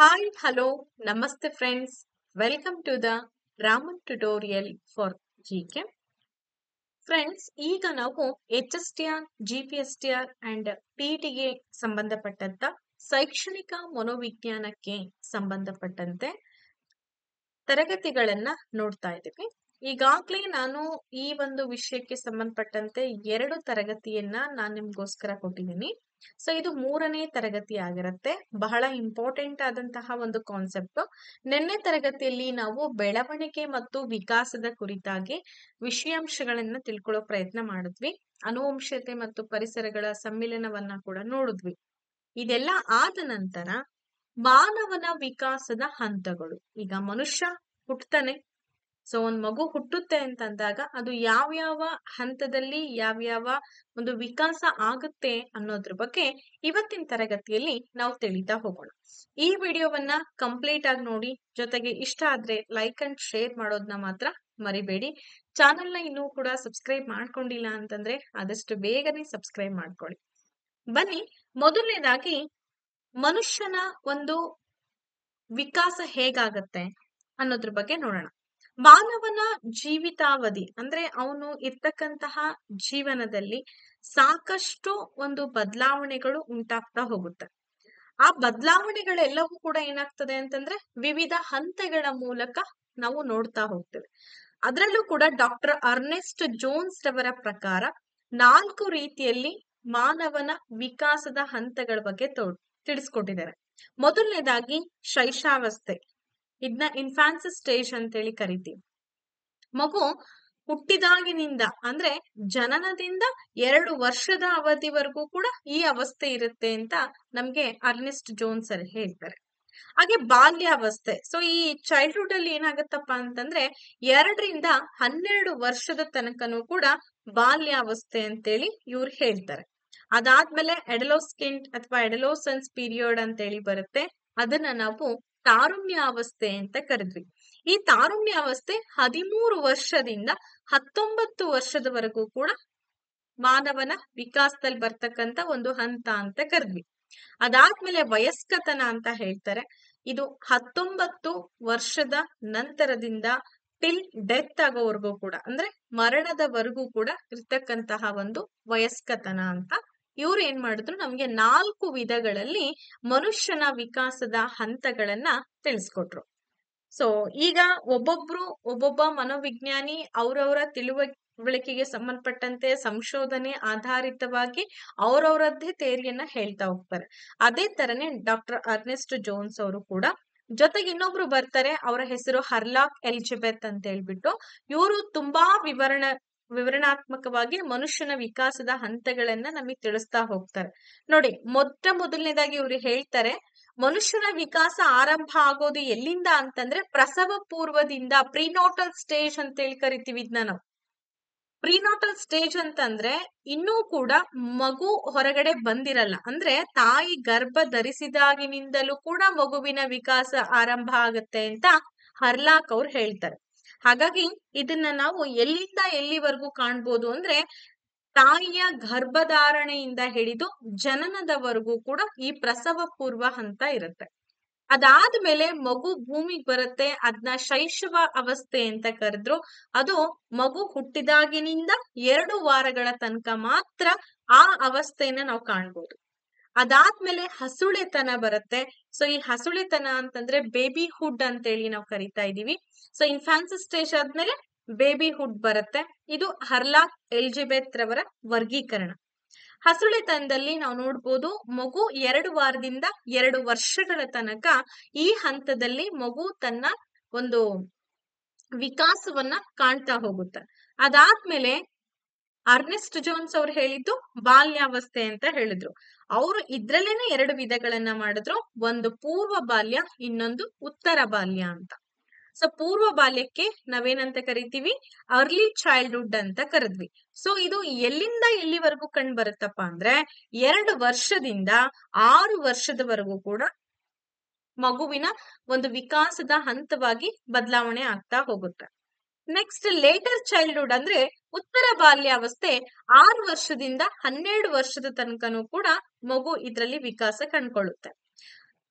Hi, hello, namaste friends. Welcome to the Raman tutorial for GK. Friends ಈಗ ನಾವು HSTR, GPSTR and TETಗೆ ಸಂಬಂಧಪಟ್ಟಂತ ಶೈಕ್ಷಣಿಕ ಮನೋವಿಜ್ಞಾನಕ್ಕೆ ಸಂಬಂಧಪಟ್ಟಂತೆ ತರಗತಿಗಳನ್ನ ನೋಡ್ತಾ ಇದ್ದೀವಿ. ಈಗಾಗ್ಲೇ ನಾನು ಈ ಒಂದು ವಿಷಯಕ್ಕೆ ಸಂಬಂಧಪಟ್ಟಂತೆ 2 ತರಗತಿಯನ್ನ ನಾನು ನಿಮ್ಗೋಸ್ಕರ ಕೊಟ್ಟಿದ್ದೀನಿ. ಸೊ ಇದು 3ನೇ ತರಗತಿ ಆಗಿರುತ್ತೆ. ಬಹಳ ಇಂಪಾರ್ಟೆಂಟ್ ಆದಂತಹ ಒಂದು ಕಾನ್ಸೆಪ್ಟ್. ನಿನ್ನೆ ತರಗತಿಯಲ್ಲಿ ನಾವು ಬೆಳವಣಿಗೆ ಮತ್ತು ವಿಕಾಸದ ಕುರಿತಾಗಿ ವಿಷಯಾಂಶಗಳನ್ನ ತಿಳ್ಕೊಳ್ಳೋ ಪ್ರಯತ್ನ ಮಾಡಿದ್ವಿ. ಅನುವಂಶತೆ ಮತ್ತು ಪರಿಸರಗಳ ಸಮ್ಮಿಲನವನ್ನ ಕೂಡ ನೋಡಿದ್ವಿ. ಇದೆಲ್ಲ ಆದ ನಂತರ ಮಾನವನ ವಿಕಾಸದ ಹಂತಗಳು. ಈಗ ಮನುಷ್ಯ ಹುಟ್ಟತಾನೆ. ಸೊ ಒಂದ್ ಮಗು ಹುಟ್ಟುತ್ತೆ ಅಂತಂದಾಗ ಅದು ಯಾವ್ಯಾವ ಹಂತದಲ್ಲಿ ಯಾವ್ಯಾವ ಒಂದು ವಿಕಾಸ ಆಗುತ್ತೆ ಅನ್ನೋದ್ರ ಬಗ್ಗೆ ಇವತ್ತಿನ ತರಗತಿಯಲ್ಲಿ ನಾವು ತಿಳಿತಾ ಹೋಗೋಣ. ಈ ವಿಡಿಯೋವನ್ನ ಕಂಪ್ಲೀಟ್ ಆಗಿ ನೋಡಿ, ಜೊತೆಗೆ ಇಷ್ಟ ಆದ್ರೆ ಲೈಕ್ ಅಂಡ್ ಶೇರ್ ಮಾಡೋದನ್ನ ಮಾತ್ರ ಮರಿಬೇಡಿ. ಚಾನೆಲ್ನ ಇನ್ನೂ ಕೂಡ ಸಬ್ಸ್ಕ್ರೈಬ್ ಮಾಡ್ಕೊಂಡಿಲ್ಲ ಅಂತಂದ್ರೆ ಆದಷ್ಟು ಬೇಗನೆ ಸಬ್ಸ್ಕ್ರೈಬ್ ಮಾಡ್ಕೊಳ್ಳಿ. ಬನ್ನಿ, ಮೊದಲನೇದಾಗಿ ಮನುಷ್ಯನ ಒಂದು ವಿಕಾಸ ಹೇಗಾಗತ್ತೆ ಅನ್ನೋದ್ರ ಬಗ್ಗೆ ನೋಡೋಣ. ಮಾನವನ ಜೀವಿತಾವಧಿ ಅಂದ್ರೆ ಅವನು ಇರ್ತಕ್ಕಂತಹ ಜೀವನದಲ್ಲಿ ಸಾಕಷ್ಟು ಒಂದು ಬದಲಾವಣೆಗಳು ಉಂಟಾಗ್ತಾ ಹೋಗುತ್ತೆ. ಆ ಬದಲಾವಣೆಗಳೆಲ್ಲವೂ ಕೂಡ ಏನಾಗ್ತದೆ ಅಂತಂದ್ರೆ ವಿವಿಧ ಹಂತಗಳ ಮೂಲಕ ನಾವು ನೋಡ್ತಾ ಹೋಗ್ತೇವೆ. ಅದರಲ್ಲೂ ಕೂಡ ಡಾಕ್ಟರ್ ಅರ್ನೆಸ್ಟ್ ಜೋನ್ಸ್ ರವರ ಪ್ರಕಾರ 4 ರೀತಿಯಲ್ಲಿ ಮಾನವನ ವಿಕಾಸದ ಹಂತಗಳ ಬಗ್ಗೆ ತಿಳಿಸ್ಕೊಟ್ಟಿದ್ದಾರೆ. ಮೊದಲನೇದಾಗಿ ಶೈಶಾವಸ್ಥೆ. ಇದನ್ನ ಇನ್ಫಾನ್ಸಿ ಸ್ಟೇಜ್ ಅಂತೇಳಿ ಕರಿತೀವಿ. ಮಗು ಹುಟ್ಟಿದಾಗಿನಿಂದ ಅಂದ್ರೆ ಜನನದಿಂದ 2 ವರ್ಷದ ಅವಧಿವರೆಗೂ ಕೂಡ ಈ ಅವಸ್ಥೆ ಇರುತ್ತೆ ಅಂತ ನಮ್ಗೆ ಅರ್ನೆಸ್ಟ್ ಜೋನ್ಸ್ ಸರ್ ಹೇಳ್ತಾರೆ. ಹಾಗೆ ಬಾಲ್ಯಾವಸ್ಥೆ. ಸೊ ಈ ಚೈಲ್ಡ್ಹುಡ್ ಅಲ್ಲಿ ಏನಾಗತ್ತಪ್ಪ ಅಂತಂದ್ರೆ 2ರಿಂದ 12 ವರ್ಷದ ತನಕನೂ ಕೂಡ ಬಾಲ್ಯಾವಸ್ಥೆ ಅಂತೇಳಿ ಇವ್ರು ಹೇಳ್ತಾರೆ. ಅದಾದ್ಮೇಲೆ ಎಡಲೋಸ್ಕೆಂಟ್ ಅಥವಾ ಎಡಲೋಸೆನ್ಸ್ ಪೀರಿಯಡ್ ಅಂತೇಳಿ ಬರುತ್ತೆ. ಅದನ್ನ ನಾವು ತಾರುಣ್ಯಾವಸ್ಥೆ ಅಂತ ಕರೆದ್ವಿ. ಈ ತಾರುಣ್ಯಾವಸ್ಥೆ 13 ವರ್ಷದಿಂದ 19 ವರ್ಷದವರೆಗೂ ಕೂಡ ಮಾನವನ ವಿಕಾಸದಲ್ಲಿ ಬರ್ತಕ್ಕಂತ ಒಂದು ಹಂತ ಅಂತ ಕರೆದ್ವಿ. ಅದಾದ್ಮೇಲೆ ವಯಸ್ಕತನ ಅಂತ ಹೇಳ್ತಾರೆ. ಇದು 19 ವರ್ಷದ ನಂತರದಿಂದ ಟಿಲ್ ಡೆತ್ ಆಗೋವರೆಗೂ ಕೂಡ ಅಂದ್ರೆ ಮರಣದವರೆಗೂ ಕೂಡ ಇರ್ತಕ್ಕಂತಹ ಒಂದು ವಯಸ್ಕತನ ಅಂತ ಇವ್ರು ಏನ್ ಮಾಡಿದ್ರು, ನಮ್ಗೆ 4 ವಿಧಗಳಲ್ಲಿ ಮನುಷ್ಯನ ವಿಕಾಸದ ಹಂತಗಳನ್ನ ತಿಳಿಸ್ಕೊಟ್ರು. ಸೊ ಈಗ ಒಬ್ಬೊಬ್ಬ ಮನೋವಿಜ್ಞಾನಿ ಅವರವರ ತಿಳುವಳಿಕೆಗೆ ಸಂಬಂಧಪಟ್ಟಂತೆ ಸಂಶೋಧನೆ ಆಧಾರಿತವಾಗಿ ಅವರವರದ್ದೇ ಥಿಯರಿಯನ್ನ ಹೇಳ್ತಾ ಹೋಗ್ತಾರೆ. ಅದೇ ತರನೇ ಡಾಕ್ಟರ್ ಅರ್ನೆಸ್ಟ್ ಜೋನ್ಸ್ ಅವರು ಕೂಡ. ಜೊತೆಗೆ ಇನ್ನೊಬ್ರು ಬರ್ತಾರೆ, ಅವರ ಹೆಸರು ಹರ್ಲಾಕ್ ಎಲಿಜಬೆತ್ ಅಂತ ಹೇಳ್ಬಿಟ್ಟು. ಇವರು ತುಂಬಾ ವಿವರಣಾತ್ಮಕವಾಗಿ ಮನುಷ್ಯನ ವಿಕಾಸದ ಹಂತಗಳನ್ನ ನಮಗೆ ತಿಳಿಸ್ತಾ ಹೋಗ್ತಾರೆ. ನೋಡಿ, ಮೊದಲನೇದಾಗಿ ಇವ್ರು ಹೇಳ್ತಾರೆ, ಮನುಷ್ಯನ ವಿಕಾಸ ಆರಂಭ ಆಗೋದು ಎಲ್ಲಿಂದ ಅಂತಂದ್ರೆ ಪ್ರಸವ ಪೂರ್ವದಿಂದ. ಪ್ರಿನಾಟಲ್ ಸ್ಟೇಜ್ ಅಂತ ಹೇಳಿ ಕರಿತೀವಿ ಇದನ್ನ ನಾವು. ಪ್ರಿನಾಟಲ್ ಸ್ಟೇಜ್ ಅಂತಂದ್ರೆ ಇನ್ನೂ ಕೂಡ ಮಗು ಹೊರಗಡೆ ಬಂದಿರಲ್ಲ, ಅಂದ್ರೆ ತಾಯಿ ಗರ್ಭ ಧರಿಸಿದಾಗಿನಿಂದಲೂ ಕೂಡ ಮಗುವಿನ ವಿಕಾಸ ಆರಂಭ ಆಗುತ್ತೆ ಅಂತ ಹರ್ಲಾಕ್ ಅವ್ರು ಹೇಳ್ತಾರೆ. ಹಾಗಾಗಿ ಇದನ್ನ ನಾವು ಎಲ್ಲಿಂದ ಎಲ್ಲಿವರೆಗೂ ಕಾಣ್ಬೋದು ಅಂದ್ರೆ ತಾಯಿಯ ಗರ್ಭಧಾರಣೆಯಿಂದ ಹಿಡಿದು ಜನನದವರೆಗೂ ಕೂಡ ಈ ಪ್ರಸವ ಪೂರ್ವ ಹಂತ ಇರುತ್ತೆ. ಅದಾದ್ಮೇಲೆ ಮಗು ಭೂಮಿಗೆ ಬರುತ್ತೆ. ಅದನ್ನ ಶೈಶವ ಅವಸ್ಥೆ ಅಂತ ಕರೆದ್ರು. ಅದು ಮಗು ಹುಟ್ಟಿದಾಗಿನಿಂದ 2 ವಾರಗಳ ತನಕ ಮಾತ್ರ ಆ ಅವಸ್ಥೆಯನ್ನ ನಾವು ಕಾಣ್ಬೋದು. ಅದಾದ್ಮೇಲೆ ಹಸುಳೆತನ ಬರುತ್ತೆ. ಸೊ ಈ ಹಸುಳೆತನ ಅಂತಂದ್ರೆ ಬೇಬಿ ಹುಡ್ ಅಂತೇಳಿ ನಾವು ಕರಿತಾ ಇದೀವಿ. ಸೊ ಇನ್ಫಾನ್ಸಿ ಸ್ಟೇಜ್ ಆದ್ಮೇಲೆ ಬೇಬಿ ಹುಡ್ ಬರುತ್ತೆ. ಇದು ಹರ್ಲಾಕ್ ಎಲಿಜಬೆತ್ ರವರ ವರ್ಗೀಕರಣ. ಹಸುಳೆತನದಲ್ಲಿ ನಾವು ನೋಡ್ಬೋದು, ಮಗು 2 ವಾರದಿಂದ 2 ವರ್ಷಗಳ ತನಕ ಈ ಹಂತದಲ್ಲಿ ಮಗು ತನ್ನ ಒಂದು ವಿಕಾಸವನ್ನ ಕಾಣ್ತಾ ಹೋಗುತ್ತೆ. ಅದಾದ್ಮೇಲೆ ಅರ್ನೆಸ್ಟ್ ಜೋನ್ಸ್ ಅವ್ರು ಹೇಳಿದ್ದು ಬಾಲ್ಯಾವಸ್ಥೆ ಅಂತ ಹೇಳಿದ್ರು. ಅವರು ಇದ್ರಲ್ಲೇನೆ 2 ವಿಧಗಳನ್ನ ಮಾಡಿದ್ರು. ಒಂದು ಪೂರ್ವ ಬಾಲ್ಯ, ಇನ್ನೊಂದು ಉತ್ತರ ಬಾಲ್ಯ ಅಂತ. ಸೊ ಪೂರ್ವ ಬಾಲ್ಯಕ್ಕೆ ನಾವೇನಂತ ಕರಿತೀವಿ, ಅರ್ಲಿ ಚೈಲ್ಡ್ಹುಡ್ ಅಂತ ಕರೆದ್ವಿ. ಸೊ ಇದು ಎಲ್ಲಿಂದ ಎಲ್ಲಿವರೆಗೂ ಕಂಡು ಬರುತ್ತಪ್ಪ ಅಂದ್ರೆ 2 ವರ್ಷದಿಂದ 6 ವರ್ಷದವರೆಗೂ ಕೂಡ ಮಗುವಿನ ಒಂದು ವಿಕಾಸದ ಹಂತವಾಗಿ ಬದಲಾವಣೆ ಆಗ್ತಾ ಹೋಗುತ್ತೆ. ನೆಕ್ಸ್ಟ್ ಲೇಟರ್ ಚೈಲ್ಡ್ಹುಡ್ ಅಂದ್ರೆ ಉತ್ತರ ಬಾಲ್ಯಾವಸ್ಥೆ 6 ವರ್ಷದಿಂದ 12 ವರ್ಷದ ತನಕನೂ ಕೂಡ ಮಗು ಇದರಲ್ಲಿ ವಿಕಾಸ ಕಂಡುಕೊಳ್ಳುತ್ತೆ.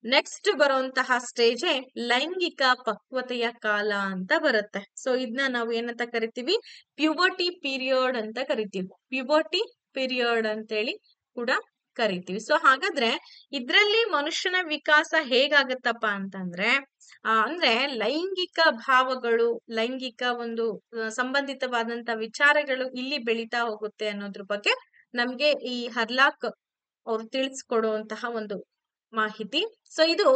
ನೆಕ್ಸ್ಟ್ ಬರುವಂತಹ ಸ್ಟೇಜೇ ಲೈಂಗಿಕ ಪಕ್ವತೆಯ ಕಾಲ ಅಂತ ಬರುತ್ತೆ. ಸೊ ಇದನ್ನ ನಾವು ಏನಂತ ಕರಿತೀವಿ, ಪ್ಯೂಬರ್ಟಿ ಪೀರಿಯಡ್ ಅಂತ ಕರಿತೀವಿ. ಪ್ಯೂಬರ್ಟಿ ಪೀರಿಯಡ್ ಅಂತೇಳಿ ಕೂಡ ಕರಿತೀವಿ. ಸೊ ಹಾಗಾದ್ರೆ ಇದ್ರಲ್ಲಿ ಮನುಷ್ಯನ ವಿಕಾಸ ಹೇಗಾಗತ್ತಪ್ಪ ಅಂತಂದ್ರೆ ಅಂದ್ರೆ ಲೈಂಗಿಕ ಭಾವಗಳು, ಲೈಂಗಿಕ ಒಂದು ಸಂಬಂಧಿತವಾದಂತ ವಿಚಾರಗಳು ಇಲ್ಲಿ ಬೆಳೀತಾ ಹೋಗುತ್ತೆ ಅನ್ನೋದ್ರ ಬಗ್ಗೆ ನಮ್ಗೆ ಈ ಹರ್ಲಾಕ್ ಅವ್ರು ತಿಳಿಸ್ಕೊಡುವಂತಹ ಒಂದು ಮಾಹಿತಿ. ಸೊ ಇದು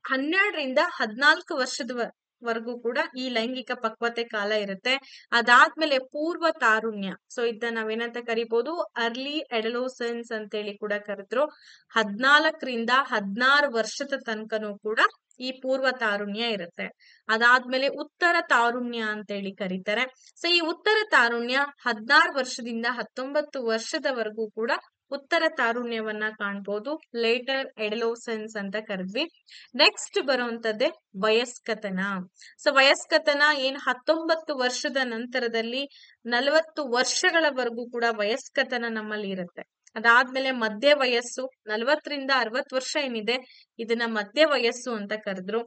12ರಿಂದ 14 ವರ್ಷದವರೆಗೂ ಕೂಡ ಈ ಲೈಂಗಿಕ ಪಕ್ವತೆ ಕಾಲ ಇರುತ್ತೆ. ಅದಾದ್ಮೇಲೆ ಪೂರ್ವ ತಾರುಣ್ಯ, ಸೊ ಇದನ್ನ ನಾವೇನಂತ ಕರಿಬಹುದು, ಅರ್ಲಿ ಅಡಲೋಸೆನ್ಸ್ ಅಂತೇಳಿ ಕೂಡ ಕರೆದ್ರು. 14ರಿಂದ 16 ವರ್ಷದ ತನಕನೂ ಕೂಡ ಈ ಪೂರ್ವ ತಾರುಣ್ಯ ಇರುತ್ತೆ. ಅದಾದ್ಮೇಲೆ ಉತ್ತರ ತಾರುಣ್ಯ ಅಂತೇಳಿ ಕರೀತಾರೆ. ಸೊ ಈ ಉತ್ತರ ತಾರುಣ್ಯ 16 ವರ್ಷದಿಂದ 19 ವರ್ಷದವರೆಗೂ ಕೂಡ ಉತ್ತರ ತಾರುಣ್ಯವನ್ನ ಕಾಣ್ಬೋದು. ಲೇಟರ್ ಎಡಲೋಸೆನ್ಸ್ ಅಂತ ಕರೆದ್ವಿ. ನೆಕ್ಸ್ಟ್ ಬರುವಂತದ್ದೇ ವಯಸ್ಕತನ. ಸೊ ವಯಸ್ಕತನ ಏನ್ 19 ವರ್ಷದ ನಂತರದಲ್ಲಿ 40 ವರ್ಷಗಳವರೆಗೂ ಕೂಡ ವಯಸ್ಕತನ ನಮ್ಮಲ್ಲಿ ಇರುತ್ತೆ. ಅದಾದ್ಮೇಲೆ ಮಧ್ಯ ವಯಸ್ಸು 40ರಿಂದ 60 ವರ್ಷ ಏನಿದೆ ಇದನ್ನ ಮಧ್ಯ ವಯಸ್ಸು ಅಂತ ಕರೆದ್ರು.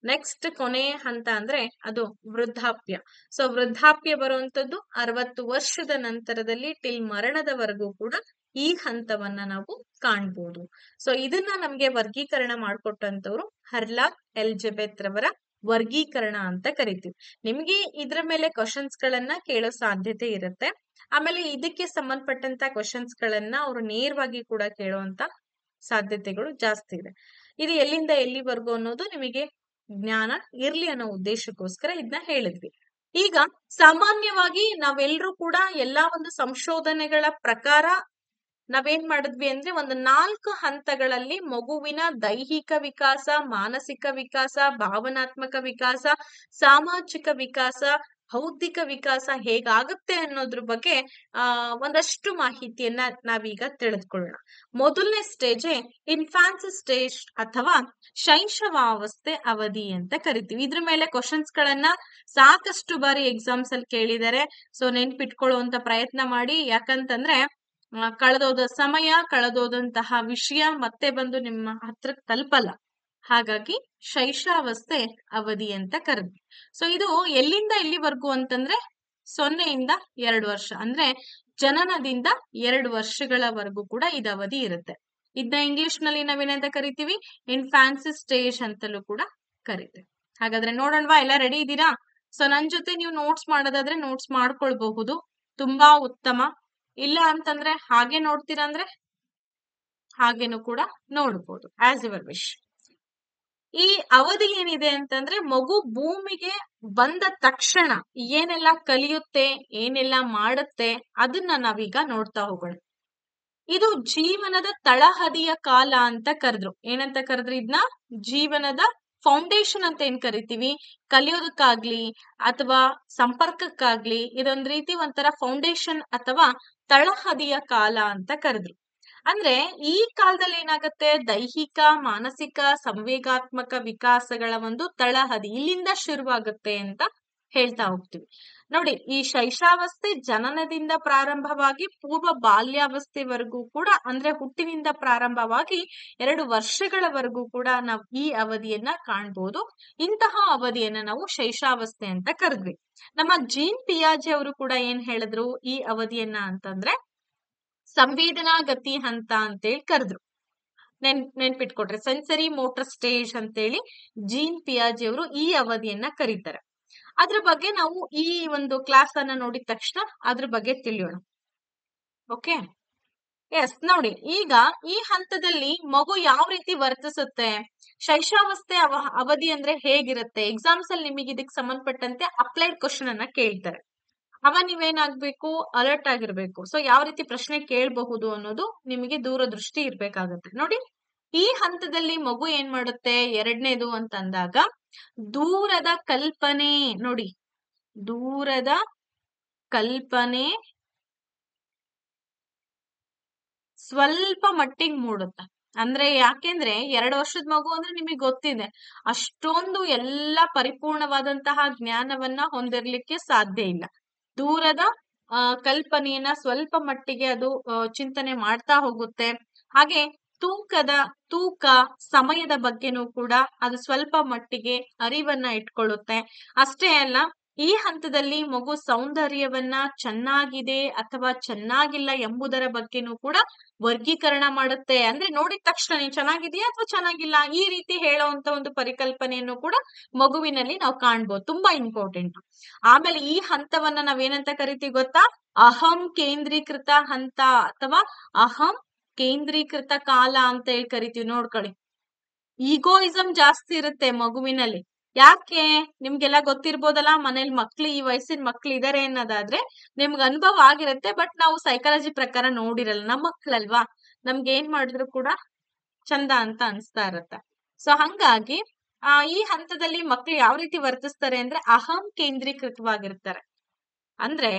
ನೆಕ್ಸ್ಟ್ ಕೊನೆ ಹಂತ ಅಂದ್ರೆ ಅದು ವೃದ್ಧಾಪ್ಯ. ಸೊ ವೃದ್ಧಾಪ್ಯ ಬರುವಂತದ್ದು 60 ವರ್ಷದ ನಂತರದಲ್ಲಿ ಟಿಲ್ ಮರಣದವರೆಗೂ ಕೂಡ ಈ ಹಂತವನ್ನ ನಾವು ಕಾಣ್ಬೋದು. ಸೊ ಇದನ್ನ ನಮ್ಗೆ ವರ್ಗೀಕರಣ ಮಾಡ್ಕೊಟ್ಟಂತವ್ರು ಹರ್ಲಾಕ್ ಎಲಿಜಬೆತ್ ರವರ ವರ್ಗೀಕರಣ ಅಂತ ಕರಿತೀವಿ. ನಿಮ್ಗೆ ಇದ್ರ ಮೇಲೆ ಕ್ವಶನ್ಸ್ ಗಳನ್ನ ಕೇಳೋ ಸಾಧ್ಯತೆ ಇರುತ್ತೆ. ಆಮೇಲೆ ಇದಕ್ಕೆ ಸಂಬಂಧಪಟ್ಟಂತ ಕ್ವಶನ್ಸ್ ಗಳನ್ನ ಅವರು ನೇರವಾಗಿ ಕೂಡ ಕೇಳುವಂತ ಸಾಧ್ಯತೆಗಳು ಜಾಸ್ತಿ ಇದೆ. ಇದು ಎಲ್ಲಿಂದ ಎಲ್ಲಿವರೆಗೂ ಅನ್ನೋದು ನಿಮಗೆ ಜ್ಞಾನ ಇರ್ಲಿ ಅನ್ನೋ ಉದ್ದೇಶಕ್ಕೋಸ್ಕರ ಇದನ್ನ ಹೇಳಿದ್ವಿ. ಈಗ ಸಾಮಾನ್ಯವಾಗಿ ನಾವೆಲ್ಲರೂ ಕೂಡ ಎಲ್ಲಾ ಒಂದು ಸಂಶೋಧನೆಗಳ ಪ್ರಕಾರ ನಾವೇನ್ ಮಾಡಿದ್ವಿ ಅಂದ್ರೆ ಒಂದು 4 ಹಂತಗಳಲ್ಲಿ ಮಗುವಿನ ದೈಹಿಕ ವಿಕಾಸ, ಮಾನಸಿಕ ವಿಕಾಸ, ಭಾವನಾತ್ಮಕ ವಿಕಾಸ, ಸಾಮಾಜಿಕ ವಿಕಾಸ, ಬೌದ್ಧಿಕ ವಿಕಾಸ ಹೇಗಾಗುತ್ತೆ ಅನ್ನೋದ್ರ ಬಗ್ಗೆ ಒಂದಷ್ಟು ಮಾಹಿತಿಯನ್ನ ನಾವೀಗ ತಿಳಿದುಕೊಳ್ಳೋಣ. ಮೊದಲನೇ ಸ್ಟೇಜೇ ಇನ್ಫಾನ್ಸಿ ಸ್ಟೇಜ್ ಅಥವಾ ಶೈಶವಾವಸ್ಥೆ ಅವಧಿ ಅಂತ ಕರಿತೀವಿ. ಇದ್ರ ಮೇಲೆ ಕ್ವಶನ್ಸ್ ಗಳನ್ನ ಸಾಕಷ್ಟು ಬಾರಿ ಎಕ್ಸಾಮ್ಸ್ ಅಲ್ಲಿ ಕೇಳಿದ್ದಾರೆ. ಸೊ ನೆನ್ಪಿಟ್ಕೊಳ್ಳುವಂತ ಪ್ರಯತ್ನ ಮಾಡಿ. ಯಾಕಂತಂದ್ರೆ ಕಳೆದೋದ ಸಮಯ, ಕಳೆದೋದಂತಹ ವಿಷಯ ಮತ್ತೆ ಬಂದು ನಿಮ್ಮ ಹತ್ರ ತಲುಪಲ್ಲ. ಹಾಗಾಗಿ ಶೈಶವಾವಸ್ಥೆ ಅವಧಿ ಅಂತ ಕರೆದ್ವಿ. ಸೊ ಇದು ಎಲ್ಲಿಂದ ಎಲ್ಲಿವರೆಗೂ ಅಂತಂದ್ರೆ 0ಯಿಂದ 2 ವರ್ಷ, ಅಂದ್ರೆ ಜನನದಿಂದ 2 ವರ್ಷಗಳವರೆಗೂ ಕೂಡ ಇದು ಅವಧಿ ಇರುತ್ತೆ. ಇದನ್ನ ಇಂಗ್ಲಿಷ್ ನಲ್ಲಿ ನಾವೇನಂತ ಕರಿತೀವಿ, ಇನ್ಫಾನ್ಸಿ ಸ್ಟೇಜ್ ಅಂತಲೂ ಕೂಡ ಕರಿತೀವಿ. ಹಾಗಾದ್ರೆ ನೋಡೋಣವಾ, ಎಲ್ಲ ರೆಡಿ ಇದ್ದೀರಾ? ಸೊ ನನ್ ಜೊತೆ ನೀವು ನೋಟ್ಸ್ ಮಾಡೋದಾದ್ರೆ ನೋಟ್ಸ್ ಮಾಡ್ಕೊಳ್ಬಹುದು, ತುಂಬಾ ಉತ್ತಮ. ಇಲ್ಲ ಅಂತಂದ್ರೆ ಹಾಗೆ ನೋಡ್ತೀರಾ ಅಂದ್ರೆ ಹಾಗೇನು ಕೂಡ ನೋಡ್ಬೋದು, ಆಸ್ ಯುವರ್ ವಿಶ್. ಈ ಅವಧಿ ಏನಿದೆ ಅಂತಂದ್ರೆ ಮಗು ಭೂಮಿಗೆ ಬಂದ ತಕ್ಷಣ ಏನೆಲ್ಲ ಕಲಿಯುತ್ತೆ, ಏನೆಲ್ಲ ಮಾಡುತ್ತೆ ಅದನ್ನ ನಾವೀಗ ನೋಡ್ತಾ ಹೋಗೋಣ. ಇದು ಜೀವನದ ತಳಹದಿಯ ಕಾಲ ಅಂತ ಕರೆದ್ರು. ಏನಂತ ಕರೆದ್ರು ಇದನ್ನ? ಜೀವನದ ಫೌಂಡೇಶನ್ ಅಂತ ಏನ್ ಕರಿತೀವಿ, ಕಲಿಯೋದಕ್ಕಾಗ್ಲಿ ಅಥವಾ ಸಂಪರ್ಕಕ್ಕಾಗ್ಲಿ ಇದೊಂದ್ ರೀತಿ ಒಂಥರ ಫೌಂಡೇಶನ್ ಅಥವಾ ತಳಹದಿಯ ಕಾಲ ಅಂತ ಕರೆದ್ರು. ಅಂದ್ರೆ ಈ ಕಾಲದಲ್ಲಿ ಏನಾಗುತ್ತೆ, ದೈಹಿಕ, ಮಾನಸಿಕ, ಸಂವೇಗಾತ್ಮಕ ವಿಕಾಸಗಳ ಒಂದು ತಳಹದಿ ಇಲ್ಲಿಂದ ಶುರುವಾಗುತ್ತೆ ಅಂತ ಹೇಳ್ತಾ ಹೋಗ್ತೀವಿ. ನೋಡಿ, ಈ ಶೈಶಾವಸ್ಥೆ ಜನನದಿಂದ ಪ್ರಾರಂಭವಾಗಿ ಪೂರ್ವ ಬಾಲ್ಯಾವಸ್ಥೆವರೆಗೂ ಕೂಡ, ಅಂದ್ರೆ ಹುಟ್ಟಿನಿಂದ ಪ್ರಾರಂಭವಾಗಿ 2 ವರ್ಷಗಳವರೆಗೂ ಕೂಡ ನಾವು ಈ ಅವಧಿಯನ್ನ ಕಾಣ್ಬೋದು. ಇಂತಹ ಅವಧಿಯನ್ನ ನಾವು ಶೈಶಾವಸ್ಥೆ ಅಂತ ಕರೆದ್ವಿ. ನಮ್ಮ ಜೀನ್ ಪಿಯಾಜೆ ಅವರು ಕೂಡ ಏನ್ ಹೇಳಿದ್ರು ಈ ಅವಧಿಯನ್ನ ಅಂತಂದ್ರೆ ಸಂವೇದನಾ ಗತಿ ಹಂತ ಅಂತೇಳಿ ಕರೆದ್ರು. ನೆನ್ಪಿಟ್ಕೊಟ್ರೆ ಸೆನ್ಸರಿ ಮೋಟರ್ ಸ್ಟೇಜ್ ಅಂತೇಳಿ ಜೀನ್ ಪಿಯಾಜೆ ಅವರು ಈ ಅವಧಿಯನ್ನ ಕರೀತಾರೆ. ಅದ್ರ ಬಗ್ಗೆ ನಾವು ಈ ಒಂದು ಕ್ಲಾಸ್ ಅನ್ನ ನೋಡಿದ ತಕ್ಷಣ ಅದ್ರ ಬಗ್ಗೆ ತಿಳಿಯೋಣ. Okay, yes. ನೋಡಿ, ಈಗ ಈ ಹಂತದಲ್ಲಿ ಮಗು ಯಾವ ರೀತಿ ವರ್ತಿಸುತ್ತೆ, ಶೈಶಾವಸ್ಥೆ ಅವಧಿ ಅಂದ್ರೆ ಹೇಗಿರುತ್ತೆ, ಎಕ್ಸಾಮ್ಸ್ ಅಲ್ಲಿ ನಿಮಗೆ ಇದಕ್ಕೆ ಸಂಬಂಧಪಟ್ಟಂತೆ ಅಪ್ಲೈಡ್ ಕ್ವಶನ್ ಅನ್ನ ಕೇಳ್ತಾರೆ. ನೀವೇನಾಗ್ಬೇಕು, ಅಲರ್ಟ್ ಆಗಿರ್ಬೇಕು. ಸೊ ಯಾವ ರೀತಿ ಪ್ರಶ್ನೆ ಕೇಳಬಹುದು ಅನ್ನೋದು ನಿಮಗೆ ದೂರದೃಷ್ಟಿ ಇರ್ಬೇಕಾಗತ್ತೆ. ನೋಡಿ, ಈ ಹಂತದಲ್ಲಿ ಮಗು ಏನ್ ಮಾಡುತ್ತೆ, ಎರಡನೇದು ಅಂತ ಅಂದಾಗ ದೂರದ ಕಲ್ಪನೆ. ನೋಡಿ, ದೂರದ ಕಲ್ಪನೆ ಸ್ವಲ್ಪ ಮಟ್ಟಿಗೆ ಮೂಡುತ್ತೆ. ಅಂದ್ರೆ ಯಾಕೆಂದ್ರೆ 2 ವರ್ಷದ ಮಗು ಅಂದ್ರೆ ನಿಮಗೆ ಗೊತ್ತಿದೆ, ಅಷ್ಟೊಂದು ಎಲ್ಲ ಪರಿಪೂರ್ಣವಾದಂತಹ ಜ್ಞಾನವನ್ನ ಹೊಂದಿರ್ಲಿಕ್ಕೆ ಸಾಧ್ಯ ಇಲ್ಲ. ದೂರದ ಕಲ್ಪನೆಯನ್ನ ಸ್ವಲ್ಪ ಮಟ್ಟಿಗೆ ಅದು ಚಿಂತನೆ ಮಾಡ್ತಾ ಹೋಗುತ್ತೆ. ಹಾಗೆ ತೂಕದ ತೂಕ ಸಮಯದ ಬಗ್ಗೆನೂ ಕೂಡ ಅದು ಸ್ವಲ್ಪ ಮಟ್ಟಿಗೆ ಅರಿವನ್ನ ಇಟ್ಕೊಳ್ಳುತ್ತೆ. ಅಷ್ಟೇ ಅಲ್ಲ, ಈ ಹಂತದಲ್ಲಿ ಮಗು ಸೌಂದರ್ಯವನ್ನ ಚೆನ್ನಾಗಿದೆ ಅಥವಾ ಚೆನ್ನಾಗಿಲ್ಲ ಎಂಬುದರ ಬಗ್ಗೆನೂ ಕೂಡ ವರ್ಗೀಕರಣ ಮಾಡುತ್ತೆ. ಅಂದ್ರೆ ನೋಡಿದ ತಕ್ಷಣ ನೀನ್ ಚೆನ್ನಾಗಿದೆಯಾ ಅಥವಾ ಚೆನ್ನಾಗಿಲ್ಲ ಈ ರೀತಿ ಹೇಳುವಂತ ಒಂದು ಪರಿಕಲ್ಪನೆಯನ್ನು ಕೂಡ ಮಗುವಿನಲ್ಲಿ ನಾವು ಕಾಣ್ಬೋದು. ತುಂಬಾ ಇಂಪಾರ್ಟೆಂಟ್. ಆಮೇಲೆ ಈ ಹಂತವನ್ನ ನಾವೇನಂತ ಕರಿತೀವಿ ಗೊತ್ತಾ? ಅಹಂ ಕೇಂದ್ರೀಕೃತ ಹಂತ ಅಥವಾ ಅಹಂ ಕೇಂದ್ರೀಕೃತ ಕಾಲ ಅಂತ ಹೇಳಿ ಕರಿತೀವಿ. ನೋಡ್ಕೊಳ್ಳಿ, ಈಗೋಯಿಸಂ ಜಾಸ್ತಿ ಇರುತ್ತೆ ಮಗುವಿನಲ್ಲಿ. ಯಾಕೆ? ನಿಮ್ಗೆಲ್ಲ ಗೊತ್ತಿರ್ಬೋದಲ್ಲ, ಮನೇಲಿ ಮಕ್ಳು ಈ ವಯಸ್ಸಿನ ಮಕ್ಳು ಇದಾರೆ ಅನ್ನೋದಾದ್ರೆ ನಿಮ್ಗೆ ಅನುಭವ ಆಗಿರುತ್ತೆ. ಬಟ್ ನಾವು ಸೈಕಾಲಜಿ ಪ್ರಕಾರ ನೋಡಿರಲ್ಲ. ನಮ್ಮ ಮಕ್ಳಲ್ವಾ, ನಮ್ಗೆ ಏನ್ ಮಾಡಿದ್ರು ಕೂಡ ಚಂದ ಅಂತ ಅನ್ಸ್ತಾ ಇರತ್ತೆ. ಸೊ ಹಂಗಾಗಿ ಈ ಹಂತದಲ್ಲಿ ಮಕ್ಳು ಯಾವ ರೀತಿ ವರ್ತಿಸ್ತಾರೆ ಅಂದ್ರೆ ಅಹಂ ಕೇಂದ್ರೀಕೃತವಾಗಿರ್ತಾರೆ. ಅಂದ್ರೆ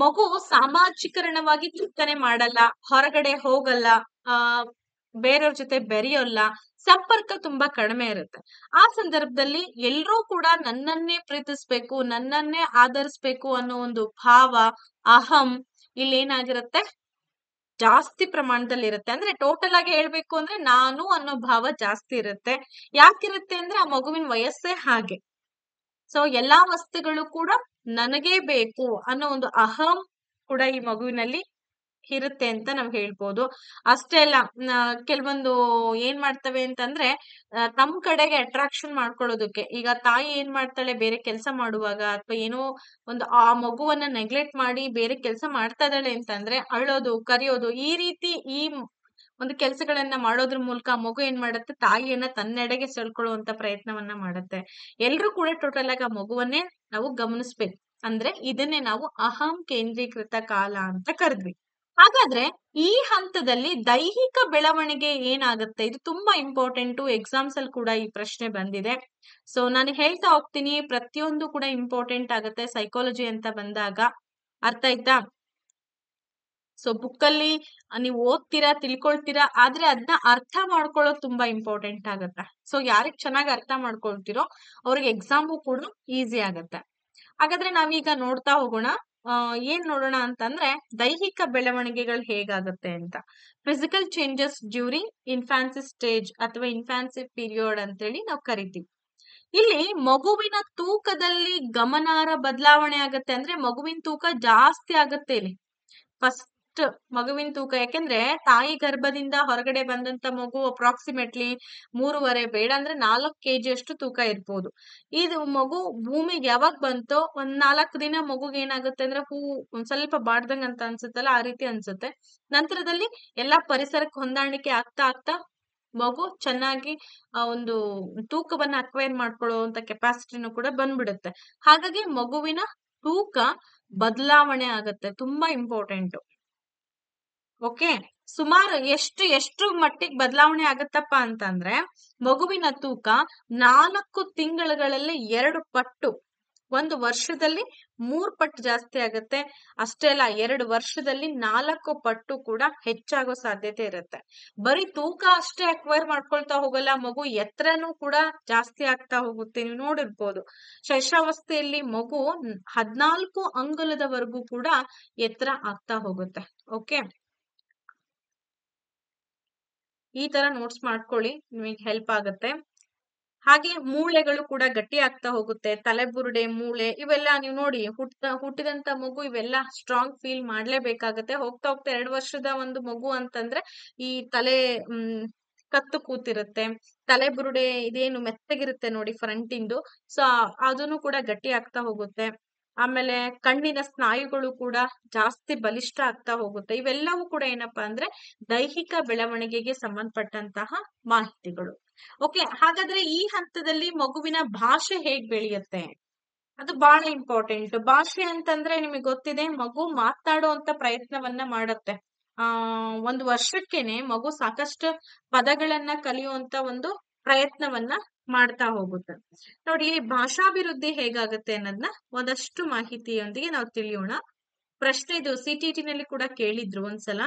ಮಗು ಸಾಮಾಜಿಕರಣವಾಗಿ ಚಿಂತನೆ ಮಾಡಲ್ಲ, ಹೊರಗಡೆ ಹೋಗಲ್ಲ, ಆ ಬೇರೆಯವ್ರ ಜೊತೆ ಬೆರೆಯೋಲ್ಲ, ಸಂಪರ್ಕ ತುಂಬಾ ಕಡಿಮೆ ಇರುತ್ತೆ. ಆ ಸಂದರ್ಭದಲ್ಲಿ ಎಲ್ರೂ ಕೂಡ ನನ್ನನ್ನೇ ಪ್ರೀತಿಸ್ಬೇಕು, ನನ್ನನ್ನೇ ಆಧರಿಸ್ಬೇಕು ಅನ್ನೋ ಒಂದು ಭಾವ ಅಹಂ ಇಲ್ಲಿ ಏನಾಗಿರುತ್ತೆ, ಜಾಸ್ತಿ ಪ್ರಮಾಣದಲ್ಲಿ ಇರುತ್ತೆ. ಅಂದ್ರೆ ಟೋಟಲ್ ಆಗಿ ಹೇಳ್ಬೇಕು ಅಂದ್ರೆ ನಾನು ಅನ್ನೋ ಭಾವ ಜಾಸ್ತಿ ಇರುತ್ತೆ. ಯಾಕಿರುತ್ತೆ ಅಂದ್ರೆ ಆ ಮಗುವಿನ ವಯಸ್ಸೇ ಹಾಗೆ. ಸೊ ಎಲ್ಲಾ ವಸ್ತುಗಳು ಕೂಡ ನನಗೇ ಬೇಕು ಅನ್ನೋ ಒಂದು ಅಹಂ ಕೂಡ ಈ ಮಗುವಿನಲ್ಲಿ ಇರುತ್ತೆ ಅಂತ ನಾವ್ ಹೇಳ್ಬೋದು. ಅಷ್ಟೇ ಅಲ್ಲ, ಕೆಲವೊಂದು ಏನ್ ಮಾಡ್ತವೆ ಅಂತಂದ್ರೆ ತಮ್ಮ ಕಡೆಗೆ ಅಟ್ರಾಕ್ಷನ್ ಮಾಡ್ಕೊಳ್ಳೋದಕ್ಕೆ, ಈಗ ತಾಯಿ ಏನ್ ಮಾಡ್ತಾಳೆ ಬೇರೆ ಕೆಲಸ ಮಾಡುವಾಗ ಅಥವಾ ಏನೋ ಒಂದು ಆ ಮಗುವನ್ನ ನೆಗ್ಲೆಕ್ಟ್ ಮಾಡಿ ಬೇರೆ ಕೆಲಸ ಮಾಡ್ತಾ ಇದ್ದಾಳೆ ಅಂತಂದ್ರೆ ಅಳೋದು, ಕರಿಯೋದು, ಈ ರೀತಿ ಈ ಒಂದು ಕೆಲಸಗಳನ್ನ ಮಾಡೋದ್ರ ಮೂಲಕ ಮಗು ಏನ್ ಮಾಡುತ್ತೆ, ತಾಯಿಯನ್ನ ತನ್ನೆಡೆಗೆ ಸೆಳ್ಕೊಳ್ಳುವಂತ ಪ್ರಯತ್ನವನ್ನ ಮಾಡುತ್ತೆ. ಎಲ್ರು ಕೂಡ ಟೋಟಲ್ ಆಗಿ ಆ ಮಗುವನ್ನೇ ನಾವು ಗಮನಿಸ್ಬೇಕು. ಅಂದ್ರೆ ಇದನ್ನೇ ನಾವು ಅಹಂ ಕೇಂದ್ರೀಕೃತ ಕಾಲ ಅಂತ ಕರೆದ್ವಿ. ಹಾಗಾದ್ರೆ ಈ ಹಂತದಲ್ಲಿ ದೈಹಿಕ ಬೆಳವಣಿಗೆ ಏನಾಗುತ್ತೆ? ಇದು ತುಂಬಾ ಇಂಪಾರ್ಟೆಂಟು. ಎಕ್ಸಾಮ್ಸ್ ಅಲ್ಲಿ ಕೂಡ ಈ ಪ್ರಶ್ನೆ ಬಂದಿದೆ. ಸೊ ನಾನು ಹೇಳ್ತಾ ಹೋಗ್ತೀನಿ, ಪ್ರತಿಯೊಂದು ಕೂಡ ಇಂಪಾರ್ಟೆಂಟ್ ಆಗುತ್ತೆ ಸೈಕಾಲಜಿ ಅಂತ ಬಂದಾಗ. ಅರ್ಥ ಆಯ್ತಾ? ಸೊ ಬುಕ್ ಅಲ್ಲಿ ನೀವು ಓದ್ತೀರಾ, ತಿಳ್ಕೊಳ್ತೀರಾ, ಆದ್ರೆ ಅದನ್ನ ಅರ್ಥ ಮಾಡ್ಕೊಳ್ಳೋದು ತುಂಬಾ ಇಂಪಾರ್ಟೆಂಟ್ ಆಗತ್ತೆ. ಸೊ ಯಾರಿಗ್ ಚೆನ್ನಾಗಿ ಅರ್ಥ ಮಾಡ್ಕೊಳ್ತಿರೋ ಅವ್ರಿಗೆ ಎಕ್ಸಾಮು ಕೂಡ ಈಸಿ ಆಗತ್ತೆ. ಹಾಗಾದ್ರೆ ನಾವೀಗ ನೋಡ್ತಾ ಹೋಗೋಣ. ಏನ್ ನೋಡೋಣ ಅಂತಂದ್ರೆ ದೈಹಿಕ ಬೆಳವಣಿಗೆಗಳು ಹೇಗಾಗುತ್ತೆ ಅಂತ. ಫಿಸಿಕಲ್ ಚೇಂಜಸ್ ಡ್ಯೂರಿಂಗ್ ಇನ್ಫಾನ್ಸಿ ಸ್ಟೇಜ್ ಅಥವಾ ಇನ್ಫಾನ್ಸಿ ಪೀರಿಯಡ್ ಅಂತೇಳಿ ನಾವು ಕರಿತೀವಿ. ಇಲ್ಲಿ ಮಗುವಿನ ತೂಕದಲ್ಲಿ ಗಮನಾರ್ಹ ಬದಲಾವಣೆ ಆಗತ್ತೆ. ಅಂದ್ರೆ ಮಗುವಿನ ತೂಕ ಜಾಸ್ತಿ ಆಗತ್ತೆ ಇಲ್ಲಿ ಫಸ್ಟ್ ಮಗುವಿನ ತೂಕ. ಯಾಕೆಂದ್ರೆ ತಾಯಿ ಗರ್ಭದಿಂದ ಹೊರಗಡೆ ಬಂದಂತ ಮಗು ಅಪ್ರಾಕ್ಸಿಮೇಟ್ಲಿ 3.5 ಬೇಡ ಅಂದ್ರೆ 4 kg ಅಷ್ಟು ತೂಕ ಇರ್ಬೋದು. ಇದು ಮಗು ಭೂಮಿಗೆ ಯಾವಾಗ ಬಂತೋ ಒಂದ್ 4 ದಿನ ಮಗುಗೆ ಏನಾಗುತ್ತೆ ಅಂದ್ರೆ ಒಂದ್ ಸ್ವಲ್ಪ ಬಾಡ್ದಂಗ್ ಅಂತ ಅನ್ಸುತ್ತಲ್ಲ, ಆ ರೀತಿ ಅನ್ಸುತ್ತೆ. ನಂತರದಲ್ಲಿ ಎಲ್ಲಾ ಪರಿಸರಕ್ಕೆ ಹೊಂದಾಣಿಕೆ ಆಗ್ತಾ ಆಗ್ತಾ ಮಗು ಚೆನ್ನಾಗಿ ಒಂದು ತೂಕವನ್ನ ಅಕ್ವೈರ್ ಮಾಡ್ಕೊಳ್ಳುವಂತ ಕೆಪಾಸಿಟಿನೂ ಕೂಡ ಬಂದ್ಬಿಡುತ್ತೆ. ಹಾಗಾಗಿ ಮಗುವಿನ ತೂಕ ಬದಲಾವಣೆ ಆಗತ್ತೆ. ತುಂಬಾ ಇಂಪಾರ್ಟೆಂಟ್. ಓಕೆ, ಸುಮಾರು ಎಷ್ಟು ಮಟ್ಟಿಗೆ ಬದಲಾವಣೆ ಆಗತ್ತಪ್ಪ ಅಂತಂದ್ರೆ ಮಗುವಿನ ತೂಕ 4 ತಿಂಗಳುಗಳಲ್ಲಿ 2 ಪಟ್ಟು, 1 ವರ್ಷದಲ್ಲಿ 3 ಪಟ್ಟು ಜಾಸ್ತಿ ಆಗತ್ತೆ. ಅಷ್ಟೇ ಅಲ್ಲ, 2 ವರ್ಷದಲ್ಲಿ 4 ಪಟ್ಟು ಕೂಡ ಹೆಚ್ಚಾಗೋ ಸಾಧ್ಯತೆ ಇರುತ್ತೆ. ಬರೀ ತೂಕ ಅಷ್ಟೇ ಅಕ್ವೈರ್ ಮಾಡ್ಕೊಳ್ತಾ ಹೋಗಲ್ಲ, ಮಗು ಎತ್ತರನೂ ಕೂಡ ಜಾಸ್ತಿ ಆಗ್ತಾ ಹೋಗುತ್ತೆ. ನೀವು ನೋಡಿರ್ಬೋದು, ಶೈಶವಾವಸ್ಥೆಯಲ್ಲಿ ಮಗು 14 ಅಂಗುಲದವರೆಗೂ ಕೂಡ ಎತ್ತರ ಆಗ್ತಾ ಹೋಗುತ್ತೆ. ಓಕೆ, ಈ ತರ ನೋಟ್ಸ್ ಮಾಡ್ಕೊಳ್ಳಿ, ನಿಮಗೆ ಹೆಲ್ಪ್ ಆಗುತ್ತೆ. ಹಾಗೆ ಮೂಳೆಗಳು ಕೂಡ ಗಟ್ಟಿ ಆಗ್ತಾ ಹೋಗುತ್ತೆ. ತಲೆಬುರುಡೆ, ಮೂಳೆ ಇವೆಲ್ಲ ನೀವು ನೋಡಿ, ಹುಟ್ಟಿದಂತ ಮಗು ಇವೆಲ್ಲ ಸ್ಟ್ರಾಂಗ್ ಫೀಲ್ ಮಾಡ್ಲೇಬೇಕಾಗತ್ತೆ. ಹೋಗ್ತಾ ಹೋಗ್ತಾ 2 ವರ್ಷದ ಒಂದು ಮಗು ಅಂತಂದ್ರೆ ಈ ತಲೆ ಕತ್ತು ಕೂತಿರುತ್ತೆ, ತಲೆಬುರುಡೆ ಇದೇನು ಮೆತ್ತಗಿರುತ್ತೆ ನೋಡಿ ಫ್ರಂಟ್ ಇಂದು, ಸೊ ಅದನ್ನು ಕೂಡ ಗಟ್ಟಿ ಆಗ್ತಾ ಹೋಗುತ್ತೆ. ಆಮೇಲೆ ಕಣ್ಣಿನ ಸ್ನಾಯುಗಳು ಕೂಡ ಜಾಸ್ತಿ ಬಲಿಷ್ಠ ಆಗ್ತಾ ಹೋಗುತ್ತೆ. ಇವೆಲ್ಲವೂ ಕೂಡ ಏನಪ್ಪಾ ಅಂದ್ರೆ ದೈಹಿಕ ಬೆಳವಣಿಗೆಗೆ ಸಂಬಂಧಪಟ್ಟಂತಹ ಮಾಹಿತಿಗಳು. ಓಕೆ, ಹಾಗಾದ್ರೆ ಈ ಹಂತದಲ್ಲಿ ಮಗುವಿನ ಭಾಷೆ ಹೇಗ್ ಬೆಳೆಯುತ್ತೆ? ಅದು ಬಹಳ ಇಂಪಾರ್ಟೆಂಟ್. ಭಾಷೆ ಅಂತಂದ್ರೆ ನಿಮಗೆ ಗೊತ್ತಿದೆ, ಮಗು ಮಾತನಾಡುವಂತ ಪ್ರಯತ್ನವನ್ನ ಮಾಡುತ್ತೆ. 1 ವರ್ಷಕ್ಕೆನೆ ಮಗು ಸಾಕಷ್ಟು ಪದಗಳನ್ನ ಕಲಿಯುವಂತ ಒಂದು ಪ್ರಯತ್ನವನ್ನ ಮಾಡ್ತಾ ಹೋಗುತ್ತೆ. ನೋಡಿ, ಇಲ್ಲಿ ಭಾಷಾಭಿವೃದ್ಧಿ ಹೇಗಾಗುತ್ತೆ ಅನ್ನೋದನ್ನ ಒಂದಷ್ಟು ಮಾಹಿತಿಯೊಂದಿಗೆ ನಾವು ತಿಳಿಯೋಣ. ಪ್ರಶ್ನೆ ಇದು CTT ನಲ್ಲಿ ಕೂಡ ಕೇಳಿದ್ರು ಒಂದ್ಸಲ.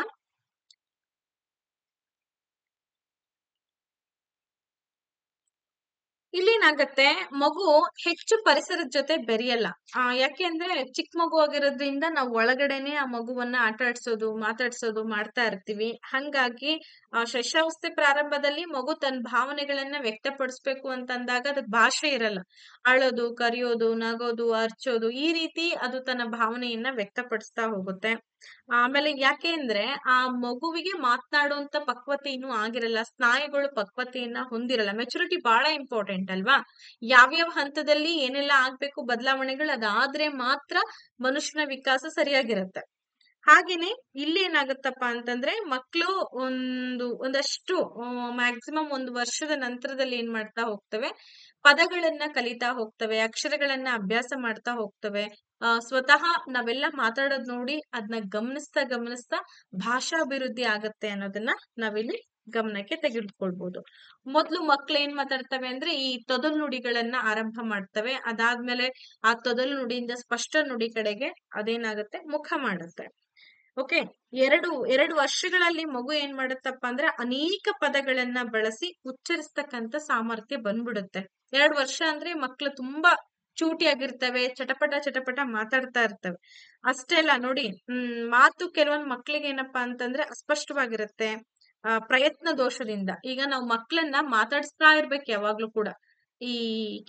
ಇಲ್ಲೇನಾಗತ್ತೆ, ಮಗು ಹೆಚ್ಚು ಪರಿಸರದ ಜೊತೆ ಬೆರೆಯಲ್ಲ. ಯಾಕೆ ಅಂದ್ರೆ ಚಿಕ್ಕ ಮಗು ಆಗಿರೋದ್ರಿಂದ ನಾವು ಒಳಗಡೆನೆ ಆ ಮಗುವನ್ನ ಆಟ ಆಡ್ಸೋದು, ಮಾತಾಡ್ಸೋದು ಮಾಡ್ತಾ ಇರ್ತೀವಿ. ಹಂಗಾಗಿ ಶೈಶವಾವಸ್ಥೆ ಪ್ರಾರಂಭದಲ್ಲಿ ಮಗು ತನ್ನ ಭಾವನೆಗಳನ್ನ ವ್ಯಕ್ತಪಡಿಸ್ಬೇಕು ಅಂತಂದಾಗ ಅದಕ್ ಭಾಷೆ ಇರಲ್ಲ. ಅಳೋದು, ಕರಿಯೋದು, ನಗೋದು, ಅರ್ಚೋದು ಈ ರೀತಿ ಅದು ತನ್ನ ಭಾವನೆಯನ್ನ ವ್ಯಕ್ತಪಡಿಸ್ತಾ ಹೋಗುತ್ತೆ. ಆಮೇಲೆ ಯಾಕೆ ಅಂದ್ರೆ ಆ ಮಗುವಿಗೆ ಮಾತನಾಡುವಂತ ಪಕ್ವತೆ ಇನ್ನೂ ಆಗಿರಲ್ಲ. ಸ್ನಾಯುಗಳು ಪಕ್ವತೆಯನ್ನ ಹೊಂದಿರಲ್ಲ. ಮೆಚುರಿಟಿ ಬಹಳ ಇಂಪಾರ್ಟೆಂಟ್ ಅಲ್ವಾ? ಯಾವ್ಯಾವ ಹಂತದಲ್ಲಿ ಏನೆಲ್ಲ ಆಗ್ಬೇಕು ಬದಲಾವಣೆಗಳು ಅದಾದ್ರೆ ಮಾತ್ರ ಮನುಷ್ಯನ ವಿಕಾಸ ಸರಿಯಾಗಿರುತ್ತೆ. ಹಾಗೇನೆ ಇಲ್ಲಿ ಏನಾಗುತ್ತಪ್ಪ ಅಂತಂದ್ರೆ ಮಕ್ಕಳು ಒಂದಷ್ಟು ಮ್ಯಾಕ್ಸಿಮಮ್ 1 ವರ್ಷದ ನಂತರದಲ್ಲಿ ಏನ್ ಮಾಡ್ತಾ ಹೋಗ್ತವೆ, ಪದಗಳನ್ನ ಕಲಿತಾ ಹೋಗ್ತವೆ, ಅಕ್ಷರಗಳನ್ನ ಅಭ್ಯಾಸ ಮಾಡ್ತಾ ಹೋಗ್ತವೆ. ಸ್ವತಃ ನಾವೆಲ್ಲ ಮಾತಾಡೋದ್ ನೋಡಿ ಅದನ್ನ ಗಮನಿಸ್ತಾ ಭಾಷಾಭಿವೃದ್ಧಿ ಆಗತ್ತೆ ಅನ್ನೋದನ್ನ ನಾವಿಲ್ಲಿ ಗಮನಕ್ಕೆ ತೆಗೆದುಕೊಳ್ಬಹುದು. ಮೊದ್ಲು ಮಕ್ಳು ಏನ್ ಮಾತಾಡ್ತವೆ ಅಂದ್ರೆ ಈ ತೊದಲು ನುಡಿಗಳನ್ನ ಆರಂಭ ಮಾಡ್ತವೆ. ಅದಾದ್ಮೇಲೆ ಆ ತೊದಲು ನುಡಿಯಿಂದ ಸ್ಪಷ್ಟ ನುಡಿ ಕಡೆಗೆ ಅದೇನಾಗುತ್ತೆ, ಮುಖ ಮಾಡುತ್ತೆ. ಓಕೆ, ಎರಡು ವರ್ಷಗಳಲ್ಲಿ ಮಗು ಏನ್ ಮಾಡುತ್ತಪ್ಪ ಅಂದ್ರೆ ಅನೇಕ ಪದಗಳನ್ನ ಬಳಸಿ ಉಚ್ಚರಿಸ್ತಕ್ಕಂತ ಸಾಮರ್ಥ್ಯ ಬಂದ್ಬಿಡುತ್ತೆ. 2 ವರ್ಷ ಅಂದ್ರೆ ಮಕ್ಳು ತುಂಬಾ ಚೂಟಿಯಾಗಿರ್ತವೆ, ಚಟಪಟ ಮಾತಾಡ್ತಾ ಇರ್ತವೆ. ಅಷ್ಟೇ ಅಲ್ಲ ನೋಡಿ, ಮಾತು ಕೆಲವೊಂದ್ ಮಕ್ಳಿಗೆ ಏನಪ್ಪಾ ಅಂತಂದ್ರೆ ಅಸ್ಪಷ್ಟವಾಗಿರುತ್ತೆ. ಪ್ರಯತ್ನ ದೋಷದಿಂದ. ಈಗ ನಾವು ಮಕ್ಳನ್ನ ಮಾತಾಡಿಸ್ತಾ ಇರ್ಬೇಕು ಯಾವಾಗ್ಲೂ ಕೂಡ. ಈ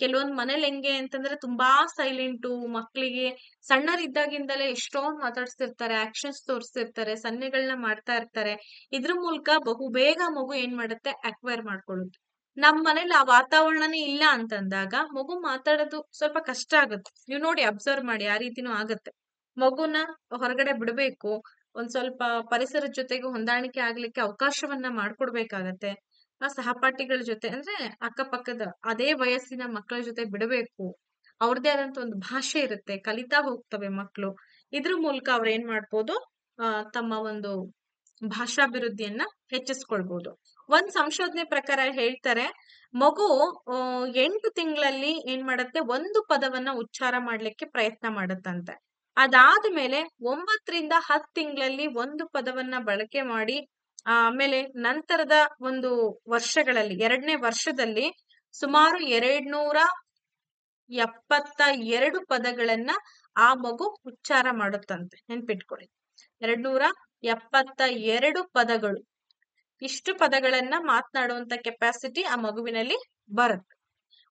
ಕೆಲವೊಂದ್ ಮನೇಲಿ ಹೆಂಗೆ ಅಂತಂದ್ರೆ ತುಂಬಾ ಸೈಲೆಂಟು, ಮಕ್ಳಿಗೆ ಸಣ್ಣರಿದ್ದಾಗಿಂದಲೇ ಎಷ್ಟೊಂದ್ ಮಾತಾಡ್ಸ್ತಿರ್ತಾರೆ, ಆಕ್ಷನ್ಸ್ ತೋರಿಸ್ತಿರ್ತಾರೆ, ಸನ್ನೆಗಳನ್ನ ಮಾಡ್ತಾ ಇರ್ತಾರೆ. ಇದ್ರ ಮೂಲಕ ಬಹುಬೇಗ ಮಗು ಏನ್ ಮಾಡುತ್ತೆ, ಅಕ್ವೈರ್ ಮಾಡ್ಕೊಳ್ಳುತ್ತೆ. ನಮ್ ಮನೇಲಿ ಆ ವಾತಾವರಣನೇ ಇಲ್ಲ ಅಂತಂದಾಗ ಮಗು ಮಾತಾಡೋದು ಸ್ವಲ್ಪ ಕಷ್ಟ ಆಗುತ್ತೆ. ನೀವ್ ನೋಡಿ, ಅಬ್ಸರ್ವ್ ಮಾಡಿ, ಆ ರೀತಿನೂ ಆಗತ್ತೆ. ಮಗುನ ಹೊರಗಡೆ ಬಿಡ್ಬೇಕು, ಒಂದ್ ಸ್ವಲ್ಪ ಪರಿಸರದ ಜೊತೆಗೆ ಹೊಂದಾಣಿಕೆ ಆಗ್ಲಿಕ್ಕೆ ಅವಕಾಶವನ್ನ ಮಾಡ್ಕೊಡ್ಬೇಕಾಗತ್ತೆ. ಆ ಸಹಪಾಠಿಗಳ ಜೊತೆ ಅಂದ್ರೆ ಅಕ್ಕಪಕ್ಕದ ಅದೇ ವಯಸ್ಸಿನ ಮಕ್ಕಳ ಜೊತೆ ಬಿಡಬೇಕು. ಅವ್ರದೇ ಆದಂತ ಒಂದು ಭಾಷೆ ಇರುತ್ತೆ, ಕಲಿತಾ ಹೋಗ್ತವೆ ಮಕ್ಕಳು. ಇದ್ರ ಮೂಲಕ ಅವ್ರ ಏನ್ ಮಾಡ್ಬೋದು, ತಮ್ಮ ಒಂದು ಭಾಷಾಭಿವೃದ್ಧಿಯನ್ನ ಹೆಚ್ಚಿಸ್ಕೊಳ್ಬಹುದು. ಒಂದ್ ಸಂಶೋಧನೆ ಪ್ರಕಾರ ಹೇಳ್ತಾರೆ, ಮಗು 8 ತಿಂಗಳಲ್ಲಿ ಏನ್ ಮಾಡತ್ತೆ, ಒಂದು ಪದವನ್ನ ಉಚ್ಚಾರ ಮಾಡ್ಲಿಕ್ಕೆ ಪ್ರಯತ್ನ ಮಾಡತ್ತಂತೆ. ಅದಾದ್ಮೇಲೆ 9 ರಿಂದ 10 ತಿಂಗಳಲ್ಲಿ ಒಂದು ಪದವನ್ನ ಬಳಕೆ ಮಾಡಿ, ಆಮೇಲೆ ನಂತರದ ಒಂದು ವರ್ಷಗಳಲ್ಲಿ 2ನೇ ವರ್ಷದಲ್ಲಿ ಸುಮಾರು 272 ಪದಗಳನ್ನ ಆ ಮಗು ಉಚ್ಚಾರ ಮಾಡುತ್ತಂತೆ. ನೆನ್ಪಿಟ್ಕೊಳ್ಳಿ, 272 ಪದಗಳು. ಇಷ್ಟು ಪದಗಳನ್ನ ಮಾತನಾಡುವಂತ ಕೆಪಾಸಿಟಿ ಆ ಮಗುವಿನಲ್ಲಿ ಬರುತ್ತೆ.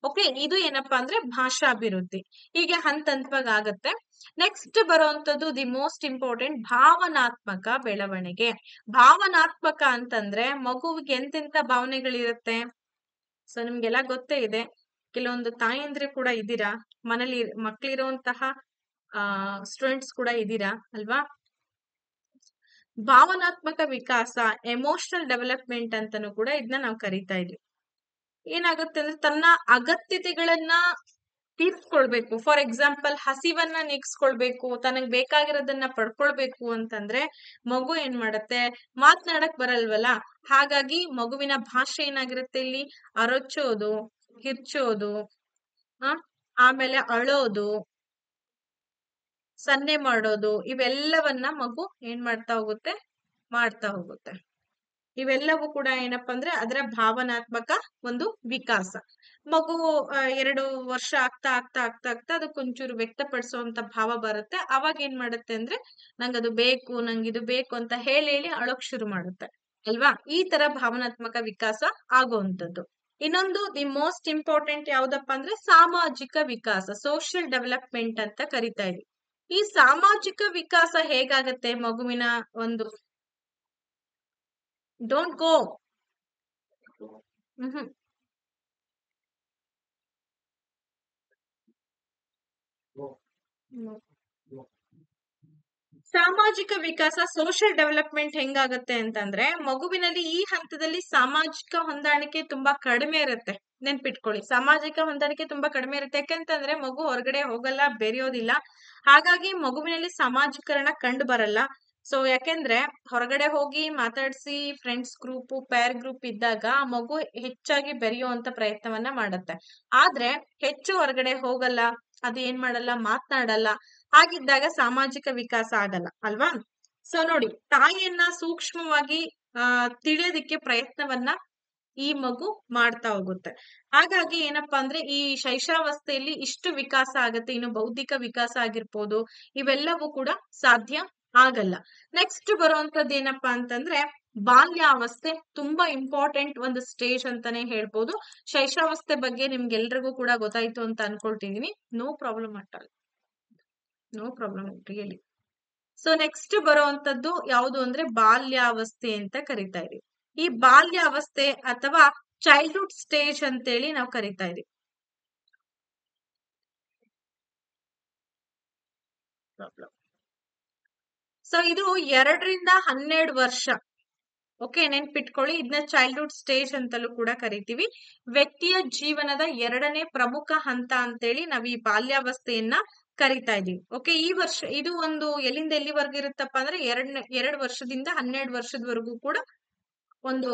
ಓಕೆ, ಇದು ಏನಪ್ಪಾ ಅಂದ್ರೆ ಭಾಷಾಭಿವೃದ್ಧಿ. ಹೀಗೆ ಹಂತವಾಗಿ ಆಗತ್ತೆ. ನೆಕ್ಸ್ಟ್ ಬರುವಂತದ್ದು ದಿ ಮೋಸ್ಟ್ ಇಂಪಾರ್ಟೆಂಟ್, ಭಾವನಾತ್ಮಕ ಬೆಳವಣಿಗೆ. ಭಾವನಾತ್ಮಕ ಅಂತಂದ್ರೆ ಮಗುವಿಗೆ ಎಂತೆಂತ ಭಾವನೆಗಳಿರುತ್ತೆ. ಸೊ ನಿಮ್ಗೆಲ್ಲ ಗೊತ್ತೇ ಇದೆ. ಕೆಲವೊಂದು ತಾಯಂದ್ರೆ ಕೂಡ ಇದ್ದೀರಾ, ಮನೇಲಿ ಮಕ್ಳಿರುವಂತಹ ಸ್ಟೂಡೆಂಟ್ಸ್ ಕೂಡ ಇದ್ದೀರಾ ಅಲ್ವಾ? ಭಾವನಾತ್ಮಕ ವಿಕಾಸ, ಎಮೋಷನಲ್ ಡೆವಲಪ್ಮೆಂಟ್ ಅಂತಾನೂ ಕೂಡ ಇದನ್ನ ನಾವು ಕರಿತಾ ಇದ್ವಿ. ಏನಾಗುತ್ತೆ ಅಂದ್ರೆ ತನ್ನ ಅಗತ್ಯತೆಗಳನ್ನ ತೀರ್ಸ್ಕೊಳ್ಬೇಕು. ಫಾರ್ ಎಕ್ಸಾಂಪಲ್, ಹಸಿವನ್ನ ನೀಗಿಸ್ಕೊಳ್ಬೇಕು, ತನಗ್ ಬೇಕಾಗಿರೋದನ್ನ ಪಡ್ಕೊಳ್ಬೇಕು ಅಂತಂದ್ರೆ ಮಗು ಏನ್ ಮಾಡತ್ತೆ, ಮಾತನಾಡಕ್ ಬರಲ್ವಲ್ಲ. ಹಾಗಾಗಿ ಮಗುವಿನ ಭಾಷೆ ಏನಾಗಿರುತ್ತೆ, ಇಲ್ಲಿ ಅರಚೋದು, ಕಿರ್ಚೋದು, ಆಮೇಲೆ ಅಳೋದು, ಸನ್ನೆ ಮಾಡೋದು, ಇವೆಲ್ಲವನ್ನ ಮಗು ಏನ್ ಮಾಡ್ತಾ ಹೋಗುತ್ತೆ. ಇವೆಲ್ಲವೂ ಕೂಡ ಏನಪ್ಪಾ ಅಂದ್ರೆ ಅದರ ಭಾವನಾತ್ಮಕ ಒಂದು ವಿಕಾಸ. ಮಗು 2 ವರ್ಷ ಆಗ್ತಾ ಅದಕ್ಕೊಂಚೂರು ವ್ಯಕ್ತಪಡಿಸುವಂತ ಭಾವ ಬರುತ್ತೆ. ಅವಾಗ ಏನ್ ಮಾಡುತ್ತೆ ಅಂದ್ರೆ, ನಂಗದು ಬೇಕು, ನಂಗಿದು ಬೇಕು ಅಂತ ಹೇಳಿ ಅಳೋಕ್ ಶುರು ಮಾಡುತ್ತೆ ಅಲ್ವಾ? ಈ ತರ ಭಾವನಾತ್ಮಕ ವಿಕಾಸ ಆಗುವಂತದ್ದು. ಇನ್ನೊಂದು ದಿ ಮೋಸ್ಟ್ ಇಂಪಾರ್ಟೆಂಟ್ ಯಾವ್ದಪ್ಪ ಅಂದ್ರೆ ಸಾಮಾಜಿಕ ವಿಕಾಸ, ಸೋಷಿಯಲ್ ಡೆವಲಪ್ಮೆಂಟ್ ಅಂತ ಕರಿತಾ ಇದ್ವಿ. ಈ ಸಾಮಾಜಿಕ ವಿಕಾಸ ಹೇಗಾಗತ್ತೆ ಮಗುವಿನ ಒಂದು, ಡೋಂಟ್ ಗೋ. ಸಾಮಾಜಿಕ ವಿಕಾಸ, ಸೋಷಿಯಲ್ ಡೆವಲಪ್ಮೆಂಟ್ ಹೆಂಗಾಗತ್ತೆ ಅಂತಂದ್ರೆ ಮಗುವಿನಲ್ಲಿ ಈ ಹಂತದಲ್ಲಿ ಸಾಮಾಜಿಕ ಹೊಂದಾಣಿಕೆ ತುಂಬಾ ಕಡಿಮೆ ಇರುತ್ತೆ. ನೆನ್ಪಿಟ್ಕೊಳ್ಳಿ, ಸಾಮಾಜಿಕ ಹೊಂದಾಣಿಕೆ ತುಂಬಾ ಕಡಿಮೆ ಇರುತ್ತೆ. ಯಾಕಂತಂದ್ರೆ ಮಗು ಹೊರಗಡೆ ಹೋಗಲ್ಲ, ಬೆರೆಯೋದಿಲ್ಲ. ಹಾಗಾಗಿ ಮಗುವಿನಲ್ಲಿ ಸಾಮಾಜೀಕರಣ ಕಂಡು ಬರಲ್ಲ. ಸೊ ಯಾಕೆಂದ್ರೆ ಹೊರಗಡೆ ಹೋಗಿ ಮಾತಾಡ್ಸಿ ಫ್ರೆಂಡ್ಸ್ ಗ್ರೂಪ್, ಪೇರ್ ಗ್ರೂಪ್ ಇದ್ದಾಗ ಆ ಮಗು ಹೆಚ್ಚಾಗಿ ಬೆರೆಯುವಂತ ಪ್ರಯತ್ನವನ್ನ ಮಾಡುತ್ತೆ. ಆದ್ರೆ ಹೆಚ್ಚು ಹೊರಗಡೆ ಹೋಗಲ್ಲ, ಅದು ಏನ್ ಮಾಡಲ್ಲ, ಮಾತನಾಡಲ್ಲ. ಹಾಗಿದ್ದಾಗ ಸಾಮಾಜಿಕ ವಿಕಾಸ ಆಗಲ್ಲ ಅಲ್ವಾ? ಸೊ ನೋಡಿ, ತಾಯಿಯನ್ನ ಸೂಕ್ಷ್ಮವಾಗಿ ತಿಳಿಯೋದಿಕ್ಕೆ ಪ್ರಯತ್ನವನ್ನ ಈ ಮಗು ಮಾಡ್ತಾ ಹೋಗುತ್ತೆ. ಹಾಗಾಗಿ ಏನಪ್ಪಾ ಅಂದ್ರೆ ಈ ಶೈಶಾವಸ್ಥೆಯಲ್ಲಿ ಇಷ್ಟು ವಿಕಾಸ ಆಗತ್ತೆ, ಇನ್ನು ಬೌದ್ಧಿಕ ವಿಕಾಸ ಆಗಿರ್ಬೋದು, ಇವೆಲ್ಲವೂ ಕೂಡ ಸಾಧ್ಯ ಆಗಲ್ಲ. ನೆಕ್ಸ್ಟ್ ಬರುವಂತದ್ದು ಏನಪ್ಪಾ ಅಂತಂದ್ರೆ ಬಾಲ್ಯಾವಸ್ಥೆ. ತುಂಬಾ ಇಂಪಾರ್ಟೆಂಟ್ ಒಂದು ಸ್ಟೇಜ್ ಅಂತಾನೆ ಹೇಳ್ಬೋದು. ಶೈಶಾವಸ್ಥೆ ಬಗ್ಗೆ ನಿಮ್ಗೆಲ್ರಿಗೂ ಕೂಡ ಗೊತ್ತಾಯ್ತು ಅಂತ ಅನ್ಕೊಳ್ತಿದೀನಿ. No problem at all, no problem really. So next ಬರುವಂತದ್ದು ಯಾವುದು ಅಂದ್ರೆ ಬಾಲ್ಯಾವಸ್ಥೆ ಅಂತ ಕರಿತಾ ಇದೀವಿ. ಈ ಬಾಲ್ಯಾವಸ್ಥೆ ಅಥವಾ ಚೈಲ್ಡ್ಹುಡ್ ಸ್ಟೇಜ್ ಅಂತೇಳಿ ನಾವು ಕರಿತಾ ಇದೀವಿ. ಸೊ ಇದು 2ರಿಂದ 12 ವರ್ಷ. ಓಕೆ, ನೆನ್ಪಿಟ್ಕೊಳ್ಳಿ, ಇದನ್ನ ಚೈಲ್ಡ್ಹುಡ್ ಸ್ಟೇಜ್ ಅಂತಲೂ ಕೂಡ ಕರಿತೀವಿ. ವ್ಯಕ್ತಿಯ ಜೀವನದ 2ನೇ ಪ್ರಮುಖ ಹಂತ ಅಂತೇಳಿ ನಾವ್ ಈ ಬಾಲ್ಯಾವಸ್ಥೆಯನ್ನ ಕರಿತಾ ಇದೀವಿ. ಓಕೆ, ಈ ವರ್ಷ ಇದು ಒಂದು ಎಲ್ಲಿಂದ ಎಲ್ಲಿವರೆಗೂ ಇರುತ್ತಪ್ಪ ಅಂದ್ರೆ 2 ವರ್ಷದಿಂದ 12 ವರ್ಷದವರೆಗೂ ಕೂಡ ಒಂದು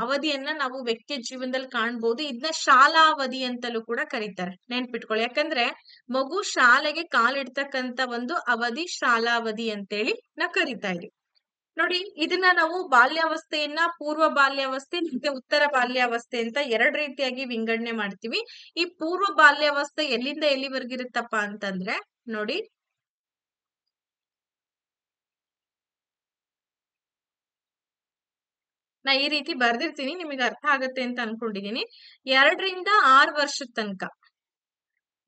ಅವಧಿಯನ್ನ ನಾವು ವ್ಯಕ್ತಿಯ ಜೀವನದಲ್ಲಿ ಕಾಣ್ಬೋದು. ಇದನ್ನ ಶಾಲಾವಧಿ ಅಂತಲೂ ಕೂಡ ಕರೀತಾರೆ, ನೆನ್ಪಿಟ್ಕೊಳ್ಳಿ. ಯಾಕಂದ್ರೆ ಮಗು ಶಾಲೆಗೆ ಕಾಲಿಡ್ತಕ್ಕಂತ ಒಂದು ಅವಧಿ ಶಾಲಾವಧಿ ಅಂತೇಳಿ ನಾವು ಕರಿತಾ ಇದೀವಿ. ನೋಡಿ, ಇದನ್ನ ನಾವು ಬಾಲ್ಯಾವಸ್ಥೆಯನ್ನ ಪೂರ್ವ ಬಾಲ್ಯಾವಸ್ಥೆ ಮತ್ತೆ ಉತ್ತರ ಬಾಲ್ಯಾವಸ್ಥೆ ಅಂತ 2 ರೀತಿಯಾಗಿ ವಿಂಗಡಣೆ ಮಾಡ್ತೀವಿ. ಈ ಪೂರ್ವ ಬಾಲ್ಯಾವಸ್ಥೆ ಎಲ್ಲಿಂದ ಎಲ್ಲಿವರೆಗಿರುತ್ತಪ್ಪ ಅಂತಂದ್ರೆ ನೋಡಿ, ನಾ ಈ ರೀತಿ ಬರ್ದಿರ್ತೀನಿ, ನಿಮಗೆ ಅರ್ಥ ಆಗತ್ತೆ ಅಂತ ಅನ್ಕೊಂಡಿದೀನಿ. 2ರಿಂದ 6 ವರ್ಷದ ತನಕ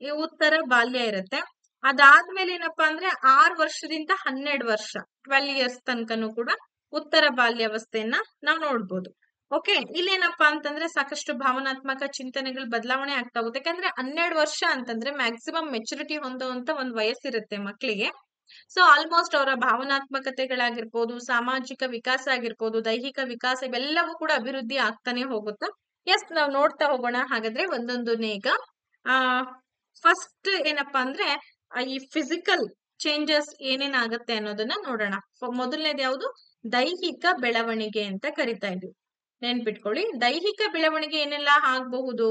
ಈ ಉತ್ತರ ಬಾಲ್ಯ ಇರುತ್ತೆ. ಅದಾದ್ಮೇಲೆ ಏನಪ್ಪಾ ಅಂದ್ರೆ 6 ವರ್ಷದಿಂದ 12 ವರ್ಷ 12 ಇಯರ್ಸ್ ತನಕನೂ ಕೂಡ ಉತ್ತರ ಬಾಲ್ಯಾವಸ್ಥೆಯನ್ನ ನಾವು ನೋಡ್ಬೋದು. ಓಕೆ, ಇಲ್ಲೇನಪ್ಪಾ ಅಂತಂದ್ರೆ ಸಾಕಷ್ಟು ಭಾವನಾತ್ಮಕ ಚಿಂತನೆಗಳು ಬದಲಾವಣೆ ಆಗ್ತಾ ಹೋಗುತ್ತೆ. ಯಾಕಂದ್ರೆ 12 ವರ್ಷ ಅಂತಂದ್ರೆ ಮ್ಯಾಕ್ಸಿಮಮ್ ಮೆಚುರಿಟಿ ಹೊಂದುವಂತ ಒಂದ್ ವಯಸ್ಸಿರುತ್ತೆ ಮಕ್ಕಳಿಗೆ. ಸೊ ಆಲ್ಮೋಸ್ಟ್ ಅವರ ಭಾವನಾತ್ಮಕತೆಗಳಾಗಿರ್ಬೋದು, ಸಾಮಾಜಿಕ ವಿಕಾಸ ಆಗಿರ್ಬೋದು, ದೈಹಿಕ ವಿಕಾಸ ಇವೆಲ್ಲವೂ ಕೂಡ ಅಭಿವೃದ್ಧಿ ಆಗ್ತಾನೆ ಹೋಗುತ್ತೆ. ಎಸ್, ನಾವು ನೋಡ್ತಾ ಹೋಗೋಣ ಹಾಗಾದ್ರೆ ಒಂದೊಂದನ್ನೇ ಈಗ. ಆ ಫಸ್ಟ್ ಏನಪ್ಪಾ ಅಂದ್ರೆ ಈ ಫಿಸಿಕಲ್ ಚೇಂಜಸ್ ಏನೇನಾಗತ್ತೆ ಅನ್ನೋದನ್ನ ನೋಡೋಣ. ಮೊದಲನೇದು ಯಾವುದು? ದೈಹಿಕ ಬೆಳವಣಿಗೆ ಅಂತ ಕರಿತಾ ಇದೀವಿ. ನೆನ್ಪಿಟ್ಕೊಳ್ಳಿ, ದೈಹಿಕ ಬೆಳವಣಿಗೆ ಏನೆಲ್ಲ ಆಗಬಹುದು?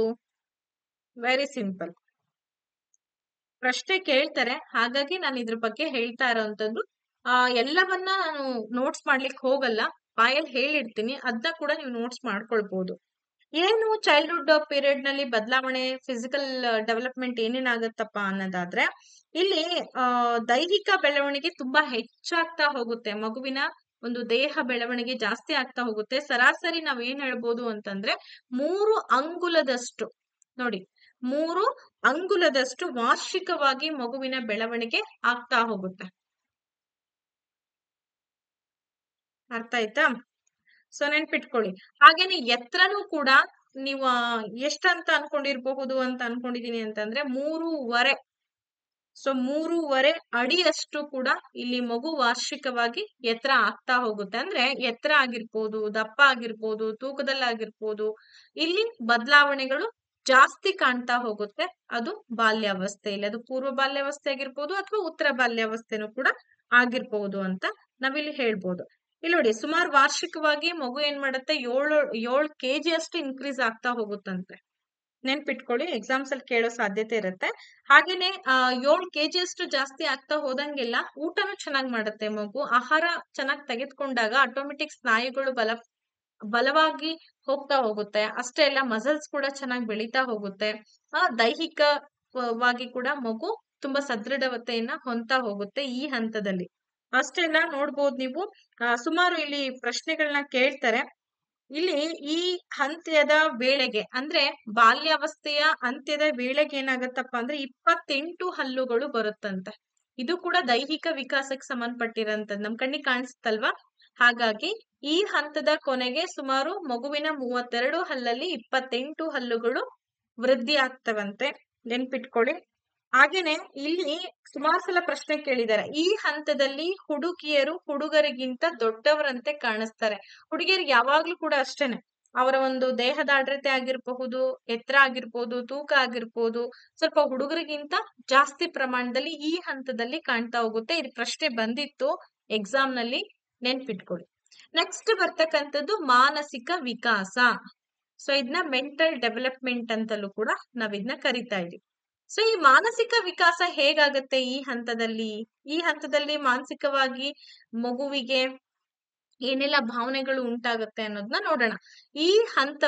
ವೆರಿ ಸಿಂಪಲ್, ಪ್ರಶ್ನೆ ಕೇಳ್ತಾರೆ, ಹಾಗಾಗಿ ನಾನು ಇದ್ರ ಬಗ್ಗೆ ಹೇಳ್ತಾ ಇರೋಂಥದ್ದು. ಎಲ್ಲವನ್ನ ನಾನು ನೋಟ್ಸ್ ಮಾಡ್ಲಿಕ್ಕೆ ಹೋಗಲ್ಲ, ಬಾಯಲ್ಲಿ ಹೇಳಿರ್ತೀನಿ, ಅದನ್ನ ಕೂಡ ನೀವು ನೋಟ್ಸ್ ಮಾಡ್ಕೊಳ್ಬಹುದು. ಏನು ಚೈಲ್ಡ್ಹುಡ್ ಪೀರಿಯಡ್ ನಲ್ಲಿ ಬದಲಾವಣೆ, ಫಿಸಿಕಲ್ ಡೆವಲಪ್ಮೆಂಟ್ ಏನೇನಾಗತ್ತಪ್ಪ ಅನ್ನೋದಾದ್ರೆ, ಇಲ್ಲಿ ದೈಹಿಕ ಬೆಳವಣಿಗೆ ತುಂಬಾ ಹೆಚ್ಚಾಗ್ತಾ ಹೋಗುತ್ತೆ. ಮಗುವಿನ ಒಂದು ದೇಹ ಬೆಳವಣಿಗೆ ಜಾಸ್ತಿ ಆಗ್ತಾ ಹೋಗುತ್ತೆ. ಸರಾಸರಿ ನಾವ್ ಏನ್ ಹೇಳ್ಬೋದು ಅಂತಂದ್ರೆ 3 ಅಂಗುಲದಷ್ಟು, ನೋಡಿ 3 ಅಂಗುಲದಷ್ಟು ವಾರ್ಷಿಕವಾಗಿ ಮಗುವಿನ ಬೆಳವಣಿಗೆ ಆಗ್ತಾ ಹೋಗುತ್ತೆ. ಅರ್ಥ ಆಯ್ತಾ? ಸೊ ನೆನ್ಪಿಟ್ಕೊಳ್ಳಿ. ಹಾಗೇನೆ ಎತ್ತರನೂ ಕೂಡ ನೀವು ಎಷ್ಟಂತ ಅನ್ಕೊಂಡಿರ್ಬಹುದು ಅಂತ ಅನ್ಕೊಂಡಿದೀನಿ ಅಂತಂದ್ರೆ 3.5. ಸೊ 3.5 ಅಡಿಯಷ್ಟು ಕೂಡ ಇಲ್ಲಿ ಮಗು ವಾರ್ಷಿಕವಾಗಿ ಎತ್ತರ ಆಗ್ತಾ ಹೋಗುತ್ತೆ. ಅಂದ್ರೆ ಎತ್ತರ ಆಗಿರ್ಬೋದು, ದಪ್ಪ ಆಗಿರ್ಬೋದು, ತೂಕದಲ್ಲಾಗಿರ್ಬೋದು, ಇಲ್ಲಿ ಬದಲಾವಣೆಗಳು ಜಾಸ್ತಿ ಕಾಣ್ತಾ ಹೋಗುತ್ತೆ. ಅದು ಬಾಲ್ಯಾವಸ್ಥೆಯಲ್ಲಿ, ಅದು ಪೂರ್ವ ಬಾಲ್ಯಾವಸ್ಥೆ ಆಗಿರ್ಬೋದು ಅಥವಾ ಉತ್ತರ ಬಾಲ್ಯಾವಸ್ಥೆನೂ ಕೂಡ ಆಗಿರ್ಬೋದು ಅಂತ ನಾವಿಲ್ಲಿ ಹೇಳ್ಬೋದು. ಇಲ್ಲಿ ನೋಡಿ, ಸುಮಾರು ವಾರ್ಷಿಕವಾಗಿ ಮಗು ಏನ್ ಮಾಡುತ್ತೆ, 7 kg ಅಷ್ಟು ಇನ್ಕ್ರೀಸ್ ಆಗ್ತಾ ಹೋಗುತ್ತಂತೆ. ನೆನ್ಪಿಟ್ಕೊಳ್ಳಿ, ಎಕ್ಸಾಮ್ಸ್ ಅಲ್ಲಿ ಕೇಳೋ ಸಾಧ್ಯತೆ ಇರುತ್ತೆ. ಹಾಗೇನೆ 7 kg ಅಷ್ಟು ಜಾಸ್ತಿ ಆಗ್ತಾ ಹೋದಂಗೆಲ್ಲ ಊಟನೂ ಚೆನ್ನಾಗ್ ಮಾಡುತ್ತೆ ಮಗು. ಆಹಾರ ಚೆನ್ನಾಗಿ ತೆಗೆದುಕೊಂಡಾಗ ಆಟೋಮೆಟಿಕ್ ಸ್ನಾಯುಗಳು ಬಲವಾಗಿ ಹೋಗ್ತಾ ಹೋಗುತ್ತೆ. ಅಷ್ಟೇ ಅಲ್ಲ, ಮಸಲ್ಸ್ ಕೂಡ ಚೆನ್ನಾಗಿ ಬೆಳೀತಾ ಹೋಗುತ್ತೆ. ದೈಹಿಕವಾಗಿ ಕೂಡ ಮಗು ತುಂಬಾ ಸದೃಢತೆಯನ್ನ ಹೊಂದ್ತಾ ಹೋಗುತ್ತೆ ಈ ಹಂತದಲ್ಲಿ. ಅಷ್ಟೆಲ್ಲ ನೋಡ್ಬೋದು ನೀವು. ಸುಮಾರು ಇಲ್ಲಿ ಪ್ರಶ್ನೆಗಳನ್ನ ಕೇಳ್ತಾರೆ. ಇಲ್ಲಿ ಈ ಅಂತ್ಯದ ವೇಳೆಗೆ ಅಂದ್ರೆ ಬಾಲ್ಯಾವಸ್ಥೆಯ ಅಂತ್ಯದ ವೇಳೆಗೆ ಏನಾಗತ್ತಪ್ಪ ಅಂದ್ರೆ 28 ಹಲ್ಲುಗಳು ಬರುತ್ತಂತೆ. ಇದು ಕೂಡ ದೈಹಿಕ ವಿಕಾಸಕ್ಕೆ ಸಂಬಂಧಪಟ್ಟಿರಂತದ್ದು, ನಮ್ ಕಣ್ಣಿಗೆ ಕಾಣಿಸುತ್ತಲ್ವಾ? ಹಾಗಾಗಿ ಈ ಹಂತದ ಕೊನೆಗೆ ಸುಮಾರು ಮಗುವಿನ 32 ಹಲ್ಲಲ್ಲಿ 28 ಹಲ್ಲುಗಳು ವೃದ್ಧಿ ಆಗ್ತವಂತೆ. ನೆನ್ಪಿಟ್ಕೊಳ್ಳಿ. ಹಾಗೇನೆ ಇಲ್ಲಿ ಸುಮಾರು ಸಲ ಪ್ರಶ್ನೆ ಕೇಳಿದ್ದಾರೆ, ಈ ಹಂತದಲ್ಲಿ ಹುಡುಗಿಯರು ಹುಡುಗರಿಗಿಂತ ದೊಡ್ಡವರಂತೆ ಕಾಣಿಸ್ತಾರೆ. ಹುಡುಗಿಯರು ಯಾವಾಗ್ಲೂ ಕೂಡ ಅಷ್ಟೇನೆ, ಅವರ ಒಂದು ದೇಹದಾಢ್ರತೆ ಆಗಿರಬಹುದು, ಎತ್ತರ ಆಗಿರ್ಬೋದು, ತೂಕ ಆಗಿರ್ಬೋದು, ಸ್ವಲ್ಪ ಹುಡುಗರಿಗಿಂತ ಜಾಸ್ತಿ ಪ್ರಮಾಣದಲ್ಲಿ ಈ ಹಂತದಲ್ಲಿ ಕಾಣ್ತಾ ಹೋಗುತ್ತೆ. ಇದು ಪ್ರಶ್ನೆ ಬಂದಿತ್ತು ಎಕ್ಸಾಮ್ ನಲ್ಲಿ, ನೆನ್ಪಿಟ್ಕೊಳ್ಳಿ. ನೆಕ್ಸ್ಟ್ ಬರ್ತಕ್ಕಂಥದ್ದು ಮಾನಸಿಕ ವಿಕಾಸ. ಸೊ ಇದನ್ನ ಮೆಂಟಲ್ ಡೆವಲಪ್ಮೆಂಟ್ ಅಂತಲೂ ಕೂಡ ನಾವ್ ಇದನ್ನ ಕರಿತಾ ಇದೀವಿ. ಸೊ ಈ ಮಾನಸಿಕ ವಿಕಾಸ ಹೇಗಾಗತ್ತೆ ಈ ಹಂತದಲ್ಲಿ? ಈ ಹಂತದಲ್ಲಿ ಮಾನಸಿಕವಾಗಿ ಮಗುವಿಗೆ ಏನೆಲ್ಲ ಭಾವನೆಗಳು ಉಂಟಾಗುತ್ತೆ ಅನ್ನೋದನ್ನ ನೋಡೋಣ. ಈ ಹಂತ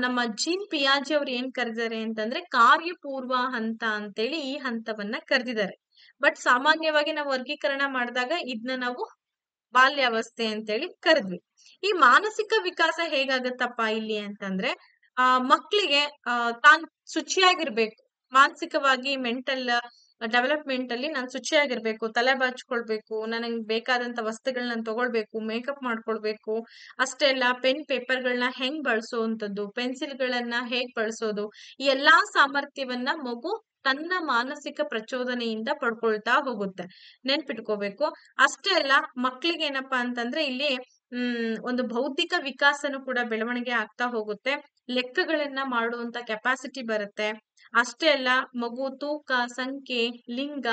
ನಮ್ಮ ಜೀನ್ ಪಿಯಾಜೆ ಅವ್ರು ಏನ್ ಕರೆದಿದ್ದಾರೆ ಅಂತಂದ್ರೆ ಕಾರ್ಯಪೂರ್ವ ಹಂತ ಅಂತೇಳಿ ಈ ಹಂತವನ್ನ ಕರೆದಿದ್ದಾರೆ. ಬಟ್ ಸಾಮಾನ್ಯವಾಗಿ ನಾವು ವರ್ಗೀಕರಣ ಮಾಡಿದಾಗ ಇದನ್ನ ನಾವು ಬಾಲ್ಯಾವಸ್ಥೆ ಅಂತೇಳಿ ಕರೆದ್ವಿ. ಈ ಮಾನಸಿಕ ವಿಕಾಸ ಹೇಗಾಗತ್ತಪ್ಪ ಇಲ್ಲಿ ಅಂತಂದ್ರೆ ಮಕ್ಳಿಗೆ ತಾನ್ ಶುಚಿಯಾಗಿರ್ಬೇಕು, ಮಾನಸಿಕವಾಗಿ ಮೆಂಟಲ್ ಡೆವಲಪ್ಮೆಂಟ್ ಅಲ್ಲಿ ನಾನ್ ಶುಚಿಯಾಗಿರ್ಬೇಕು, ತಲೆ ಬಾಚ್ಕೊಳ್ಬೇಕು, ನನಗೆ ಬೇಕಾದಂತ ವಸ್ತುಗಳನ್ನ ತಗೊಳ್ಬೇಕು, ಮೇಕಪ್ ಮಾಡ್ಕೊಳ್ಬೇಕು. ಅಷ್ಟೇ ಅಲ್ಲ, ಪೆನ್ ಪೇಪರ್ಗಳನ್ನ ಹೆಂಗ್ ಬಳಸೋವಂಥದ್ದು, ಪೆನ್ಸಿಲ್ಗಳನ್ನ ಹೇಗ್ ಬಳಸೋದು, ಈ ಎಲ್ಲಾ ಸಾಮರ್ಥ್ಯವನ್ನ ಮಗು ತನ್ನ ಮಾನಸಿಕ ಪ್ರಚೋದನೆಯಿಂದ ಪಡ್ಕೊಳ್ತಾ ಹೋಗುತ್ತೆ. ನೆನ್ಪಿಟ್ಕೋಬೇಕು. ಅಷ್ಟೇ ಅಲ್ಲ, ಮಕ್ಳಿಗೆ ಏನಪ್ಪಾ ಅಂತಂದ್ರೆ ಇಲ್ಲಿ ಒಂದು ಬೌದ್ಧಿಕ ವಿಕಾಸನು ಕೂಡ ಬೆಳವಣಿಗೆ ಆಗ್ತಾ ಹೋಗುತ್ತೆ. ಲೆಕ್ಕಗಳನ್ನ ಮಾಡುವಂತ ಕೆಪಾಸಿಟಿ ಬರುತ್ತೆ. ಅಷ್ಟೇ ಅಲ್ಲ, ಮಗು ತೂಕ, ಸಂಖ್ಯೆ, ಲಿಂಗ,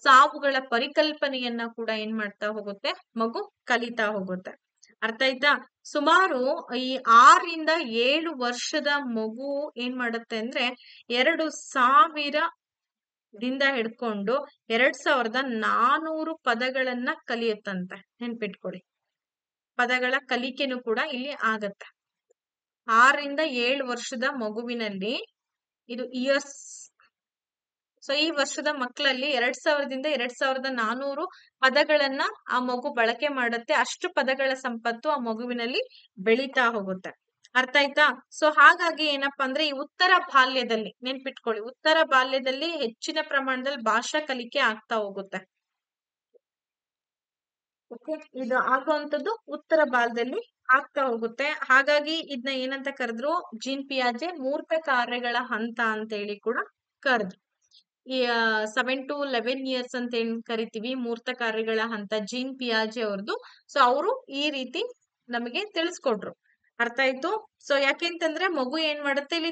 ಸಾವುಗಳ ಪರಿಕಲ್ಪನೆಯನ್ನ ಕೂಡ ಏನ್ ಮಾಡ್ತಾ ಹೋಗುತ್ತೆ, ಮಗು ಕಲಿತಾ ಹೋಗುತ್ತೆ. ಅರ್ಥ ಆಯ್ತಾ? ಸುಮಾರು ಈ 6 ರಿಂದ 7 ವರ್ಷದ ಮಗು ಏನ್ ಮಾಡುತ್ತೆ ಅಂದ್ರೆ 2000ದಿಂದ ಹಿಡ್ಕೊಂಡು 2400 ಪದಗಳನ್ನ ಕಲಿಯುತ್ತಂತೆ. ನೆನ್ಪಿಟ್ಕೊಳ್ಳಿ, ಪದಗಳ ಕಲಿಕೆನೂ ಕೂಡ ಇಲ್ಲಿ ಆಗತ್ತೆ. 6 ರಿಂದ 7 ವರ್ಷದ ಮಗುವಿನಲ್ಲಿ ಇದು ಇಯರ್ಸ್. ಸೊ ಈ ವರ್ಷದ ಮಕ್ಕಳಲ್ಲಿ 2000ದಿಂದ 2400 ಪದಗಳನ್ನ ಆ ಮಗು ಬಳಕೆ ಮಾಡುತ್ತೆ. ಅಷ್ಟು ಪದಗಳ ಸಂಪತ್ತು ಆ ಮಗುವಿನಲ್ಲಿ ಬೆಳೀತಾ ಹೋಗುತ್ತೆ. ಅರ್ಥ ಆಯ್ತಾ? ಸೊ ಹಾಗಾಗಿ ಏನಪ್ಪಾ ಅಂದ್ರೆ ಈ ಉತ್ತರ ಬಾಲ್ಯದಲ್ಲಿ ನೆನ್ಪಿಟ್ಕೊಳ್ಳಿ, ಉತ್ತರ ಬಾಲ್ಯದಲ್ಲಿ ಹೆಚ್ಚಿನ ಪ್ರಮಾಣದಲ್ಲಿ ಭಾಷಾ ಕಲಿಕೆ ಆಗ್ತಾ ಹೋಗುತ್ತೆ. ಇದು ಆಗುವಂತದ್ದು ಉತ್ತರ ಬಾಲ್ಯದಲ್ಲಿ ಆಗ್ತಾ ಹೋಗುತ್ತೆ. ಹಾಗಾಗಿ ಇದನ್ನ ಏನಂತ ಕರೆದ್ರು, ಜೀನ್ ಪಿಯಾಜೆ ಮೂರ್ತ ಕಾರ್ಯಗಳ ಹಂತ ಅಂತ ಹೇಳಿ ಕೂಡ ಕರೆದ್ರು. ಈ 7 to 11 years ಅಂತ ಏನ್ ಕರಿತೀವಿ, ಮೂರ್ತ ಕಾರ್ಯಗಳ ಹಂತ ಜೀನ್ ಪಿಯಾಜೆ ಅವ್ರದ್ದು. ಸೊ ಅವರು ಈ ರೀತಿ ನಮಗೆ ತಿಳಿಸ್ಕೊಟ್ರು. ಅರ್ಥ ಆಯ್ತು? ಸೊ ಯಾಕೆಂತಂದ್ರೆ ಮಗು ಏನ್ ಮಾಡುತ್ತೆ ಇಲ್ಲಿ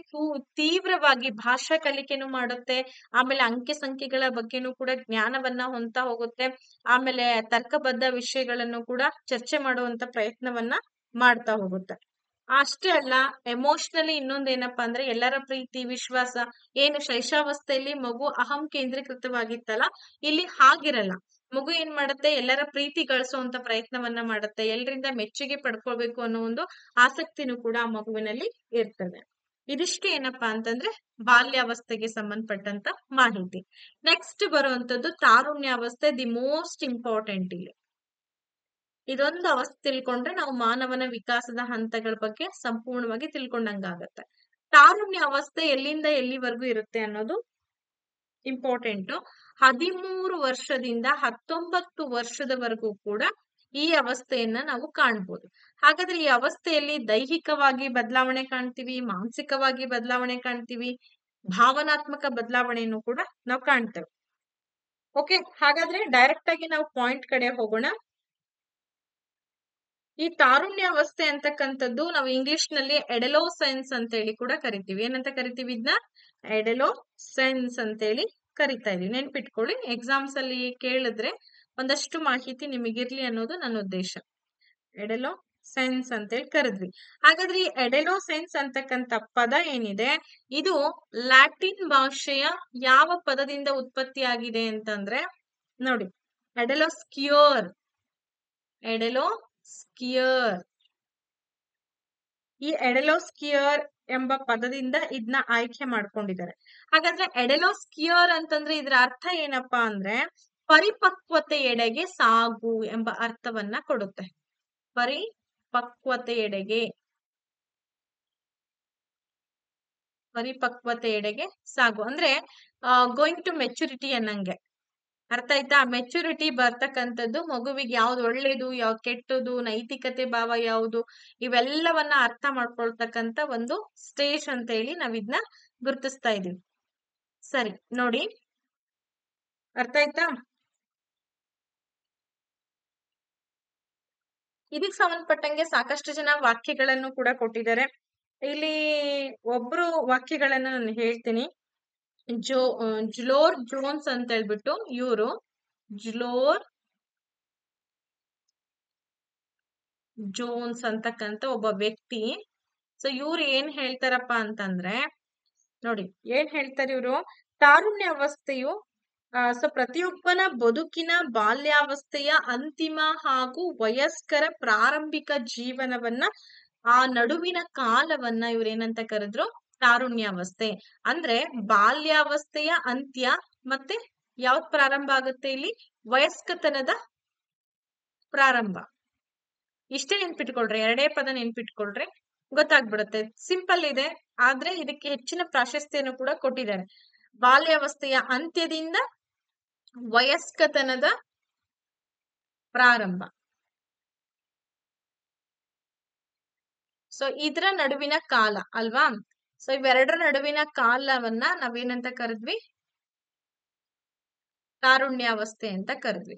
ತೀವ್ರವಾಗಿ ಭಾಷಾ ಕಲಿಕೆನೂ ಮಾಡುತ್ತೆ. ಆಮೇಲೆ ಅಂಕೆ ಸಂಖ್ಯೆಗಳ ಬಗ್ಗೆನೂ ಕೂಡ ಜ್ಞಾನವನ್ನ ಹೊಂದ್ತಾ ಹೋಗುತ್ತೆ. ಆಮೇಲೆ ತರ್ಕಬದ್ಧ ವಿಷಯಗಳನ್ನು ಕೂಡ ಚರ್ಚೆ ಮಾಡುವಂತ ಪ್ರಯತ್ನವನ್ನ ಮಾಡ್ತಾ ಹೋಗುತ್ತೆ. ಅಷ್ಟೇ ಅಲ್ಲ, ಎಮೋಷನಲಿ ಇನ್ನೊಂದೇನಪ್ಪಾ ಅಂದ್ರೆ ಎಲ್ಲರ ಪ್ರೀತಿ, ವಿಶ್ವಾಸ. ಏನು ಶೈಶಾವಸ್ಥೆಯಲ್ಲಿ ಮಗು ಅಹಂ ಕೇಂದ್ರೀಕೃತವಾಗಿತ್ತಲ್ಲ, ಇಲ್ಲಿ ಹಾಗಿರಲ್ಲ. ಮಗು ಏನ್ ಮಾಡುತ್ತೆ, ಎಲ್ಲರ ಪ್ರೀತಿ ಗಳಿಸುವಂತ ಪ್ರಯತ್ನವನ್ನ ಮಾಡುತ್ತೆ. ಎಲ್ಲರಿಂದ ಮೆಚ್ಚುಗೆ ಪಡ್ಕೊಳ್ಬೇಕು ಅನ್ನೋ ಒಂದು ಆಸಕ್ತಿನೂ ಕೂಡ ಆ ಮಗುವಿನಲ್ಲಿ ಇರ್ತದೆ. ಇದಿಷ್ಟು ಏನಪ್ಪಾ ಅಂತಂದ್ರೆ ಬಾಲ್ಯಾವಸ್ಥೆಗೆ ಸಂಬಂಧಪಟ್ಟಂತ ಮಾಹಿತಿ. ನೆಕ್ಸ್ಟ್ ಬರುವಂತದ್ದು ತಾರುಣ್ಯಾವಸ್ಥೆ, ದಿ ಮೋಸ್ಟ್ ಇಂಪಾರ್ಟೆಂಟ್ ಇಲ್ಲಿ. ಇದೊಂದು ಅವಸ್ಥೆ ತಿಳ್ಕೊಂಡ್ರೆ ನಾವು ಮಾನವನ ವಿಕಾಸದ ಹಂತಗಳ ಬಗ್ಗೆ ಸಂಪೂರ್ಣವಾಗಿ ತಿಳ್ಕೊಂಡಂಗಾಗತ್ತೆ. ತಾರುಣ್ಯ ಅವಸ್ಥೆ ಎಲ್ಲಿಂದ ಎಲ್ಲಿವರೆಗೂ ಇರುತ್ತೆ ಅನ್ನೋದು ಇಂಪಾರ್ಟೆಂಟ್. 13 ವರ್ಷದಿಂದ 19 ವರ್ಷದವರೆಗೂ ಕೂಡ ಈ ಅವಸ್ಥೆಯನ್ನ ನಾವು ಕಾಣ್ಬೋದು. ಹಾಗಾದ್ರೆ ಈ ಅವಸ್ಥೆಯಲ್ಲಿ ದೈಹಿಕವಾಗಿ ಬದಲಾವಣೆ ಕಾಣ್ತೀವಿ, ಮಾನಸಿಕವಾಗಿ ಬದಲಾವಣೆ ಕಾಣ್ತೀವಿ, ಭಾವನಾತ್ಮಕ ಬದಲಾವಣೆಯನ್ನು ಕೂಡ ನಾವು ಕಾಣ್ತೇವೆ. ಓಕೆ, ಹಾಗಾದ್ರೆ ಡೈರೆಕ್ಟ್ ಆಗಿ ನಾವು ಪಾಯಿಂಟ್ ಕಡೆ ಹೋಗೋಣ. ಈ ತಾರುಣ್ಯಾವಸ್ಥೆ ಅಂತಕ್ಕಂಥದ್ದು ನಾವು ಇಂಗ್ಲಿಷ್ ನಲ್ಲಿ ಎಡೆಲೋಸೆನ್ಸ್ ಅಂತ ಹೇಳಿ ಕೂಡ ಕರಿತೀವಿ. ಏನಂತ ಕರಿತೀವಿ ಇದನ್ನ? ಎಡೆಲೋಸೆನ್ಸ್ ಅಂತೇಳಿ ಕರಿತಾ ಇದೀವಿ. ನೆನ್ಪಿಟ್ಕೊಳ್ಳಿ, ಎಕ್ಸಾಮ್ಸ್ ಅಲ್ಲಿ ಕೇಳಿದ್ರೆ ಒಂದಷ್ಟು ಮಾಹಿತಿ ನಿಮಗಿರ್ಲಿ ಅನ್ನೋದು ನನ್ನ ಉದ್ದೇಶ. ಎಡೆಲೋಸೆನ್ಸ್ ಅಂತೇಳಿ ಕರೆದ್ವಿ. ಹಾಗಾದ್ರೆ ಈ ಎಡೆಲೋಸೆನ್ಸ್ ಅಂತಕ್ಕಂಥ ಪದ ಏನಿದೆ, ಇದು ಲ್ಯಾಟಿನ್ ಭಾಷೆಯ ಯಾವ ಪದದಿಂದ ಉತ್ಪತ್ತಿ ಆಗಿದೆ ಅಂತಂದ್ರೆ ನೋಡಿ, ಎಡೆಲೋಸ್ಕ್ಯೂರ್. ಎಡೆಲೋಸ್ಕಿಯರ್. ಈ ಎಡೆಲೋಸ್ಕಿಯರ್ ಎಂಬ ಪದದಿಂದ ಇದನ್ನ ಆಯ್ಕೆ ಮಾಡ್ಕೊಂಡಿದ್ದಾರೆ. ಹಾಗಾದ್ರೆ ಎಡೆಲೋಸ್ಕಿಯರ್ ಅಂತಂದ್ರೆ ಇದರ ಅರ್ಥ ಏನಪ್ಪಾ ಅಂದ್ರೆ ಪರಿಪಕ್ವತೆಯೆಡೆಗೆ ಸಾಗು ಎಂಬ ಅರ್ಥವನ್ನ ಕೊಡುತ್ತೆ. ಪರಿಪಕ್ವತೆಯೆಡೆಗೆ ಸಾಗು ಅಂದ್ರೆ ಗೋಯಿಂಗ್ ಟು ಮೆಚುರಿಟಿ ಅನ್ನಂಗೆ. ಅರ್ಥ ಆಯ್ತಾ? ಮೆಚುರಿಟಿ ಬರ್ತಕ್ಕಂಥದ್ದು, ಮಗುವಿಗೆ ಯಾವ್ದು ಒಳ್ಳೇದು, ಯಾವ್ದು ಕೆಟ್ಟದು, ನೈತಿಕತೆ ಭಾವ ಯಾವುದು, ಇವೆಲ್ಲವನ್ನ ಅರ್ಥ ಮಾಡ್ಕೊಳ್ತಕ್ಕಂಥ ಒಂದು ಸ್ಟೇಜ್ ಅಂತ ಹೇಳಿ ನಾವ್ ಇದನ್ನ ಗುರುತಿಸ್ತಾ ಇದೀವಿ. ಸರಿ, ನೋಡಿ, ಅರ್ಥ ಆಯ್ತಾ? ಇದಕ್ ಸಂಬಂಧಪಟ್ಟಂಗೆ ಸಾಕಷ್ಟು ಜನ ವಾಕ್ಯಗಳನ್ನು ಕೂಡ ಕೊಟ್ಟಿದ್ದಾರೆ. ಇಲ್ಲಿ ಒಬ್ರು ವಾಕ್ಯಗಳನ್ನ ನಾನು ಹೇಳ್ತೀನಿ. ಜುಲೋರ್ ಜೋನ್ಸ್ ಅಂತ ಹೇಳ್ಬಿಟ್ಟು ಇವರು, ಜುಲೋರ್ ಜೋನ್ಸ್ ಅಂತಕ್ಕಂತ ಒಬ್ಬ ವ್ಯಕ್ತಿ. ಸೊ ಇವ್ರು ಏನ್ ಹೇಳ್ತಾರಪ್ಪ ಅಂತಂದ್ರೆ ನೋಡಿ, ಏನ್ ಹೇಳ್ತಾರೆ ಇವರು, ತಾರುಣ್ಯ ಅವಸ್ಥೆಯು ಸೊ ಪ್ರತಿಯೊಬ್ಬನ ಬದುಕಿನ ಬಾಲ್ಯಾವಸ್ಥೆಯ ಅಂತಿಮ ಹಾಗೂ ವಯಸ್ಕರ ಪ್ರಾರಂಭಿಕ ಜೀವನವನ್ನ ಆ ನಡುವಿನ ಕಾಲವನ್ನ ಇವ್ರೇನಂತ ಕರೆದ್ರು ತಾರುಣ್ಯಾವಸ್ಥೆ. ಅಂದ್ರೆ ಬಾಲ್ಯಾವಸ್ಥೆಯ ಅಂತ್ಯ ಮತ್ತೆ ಯಾವ್ದ್ ಪ್ರಾರಂಭ ಆಗುತ್ತೆ ಇಲ್ಲಿ? ವಯಸ್ಕತನದ ಪ್ರಾರಂಭ. ಇಷ್ಟೇ ನೆನ್ಪಿಟ್ಕೊಳ್ರಿ, ಎರಡೇ ಪದ ನೆನ್ಪಿಟ್ಕೊಳ್ರಿ, ಗೊತ್ತಾಗ್ಬಿಡುತ್ತೆ. ಸಿಂಪಲ್ ಇದೆ, ಆದ್ರೆ ಇದಕ್ಕೆ ಹೆಚ್ಚಿನ ಪ್ರಾಶಸ್ತ್ಯನು ಕೂಡ ಕೊಟ್ಟಿದ್ದಾರೆ. ಬಾಲ್ಯಾವಸ್ಥೆಯ ಅಂತ್ಯದಿಂದ ವಯಸ್ಕತನದ ಪ್ರಾರಂಭ. ಸೊ ಇದ್ರ ನಡುವಿನ ಕಾಲ ಅಲ್ವಾ? ಸೊ ಇವೆರಡರ ನಡುವಿನ ಕಾಲವನ್ನ ನಾವೇನಂತ ಕರೆದ್ವಿ? ತಾರುಣ್ಯಾವಸ್ಥೆ ಅಂತ ಕರೆದ್ವಿ.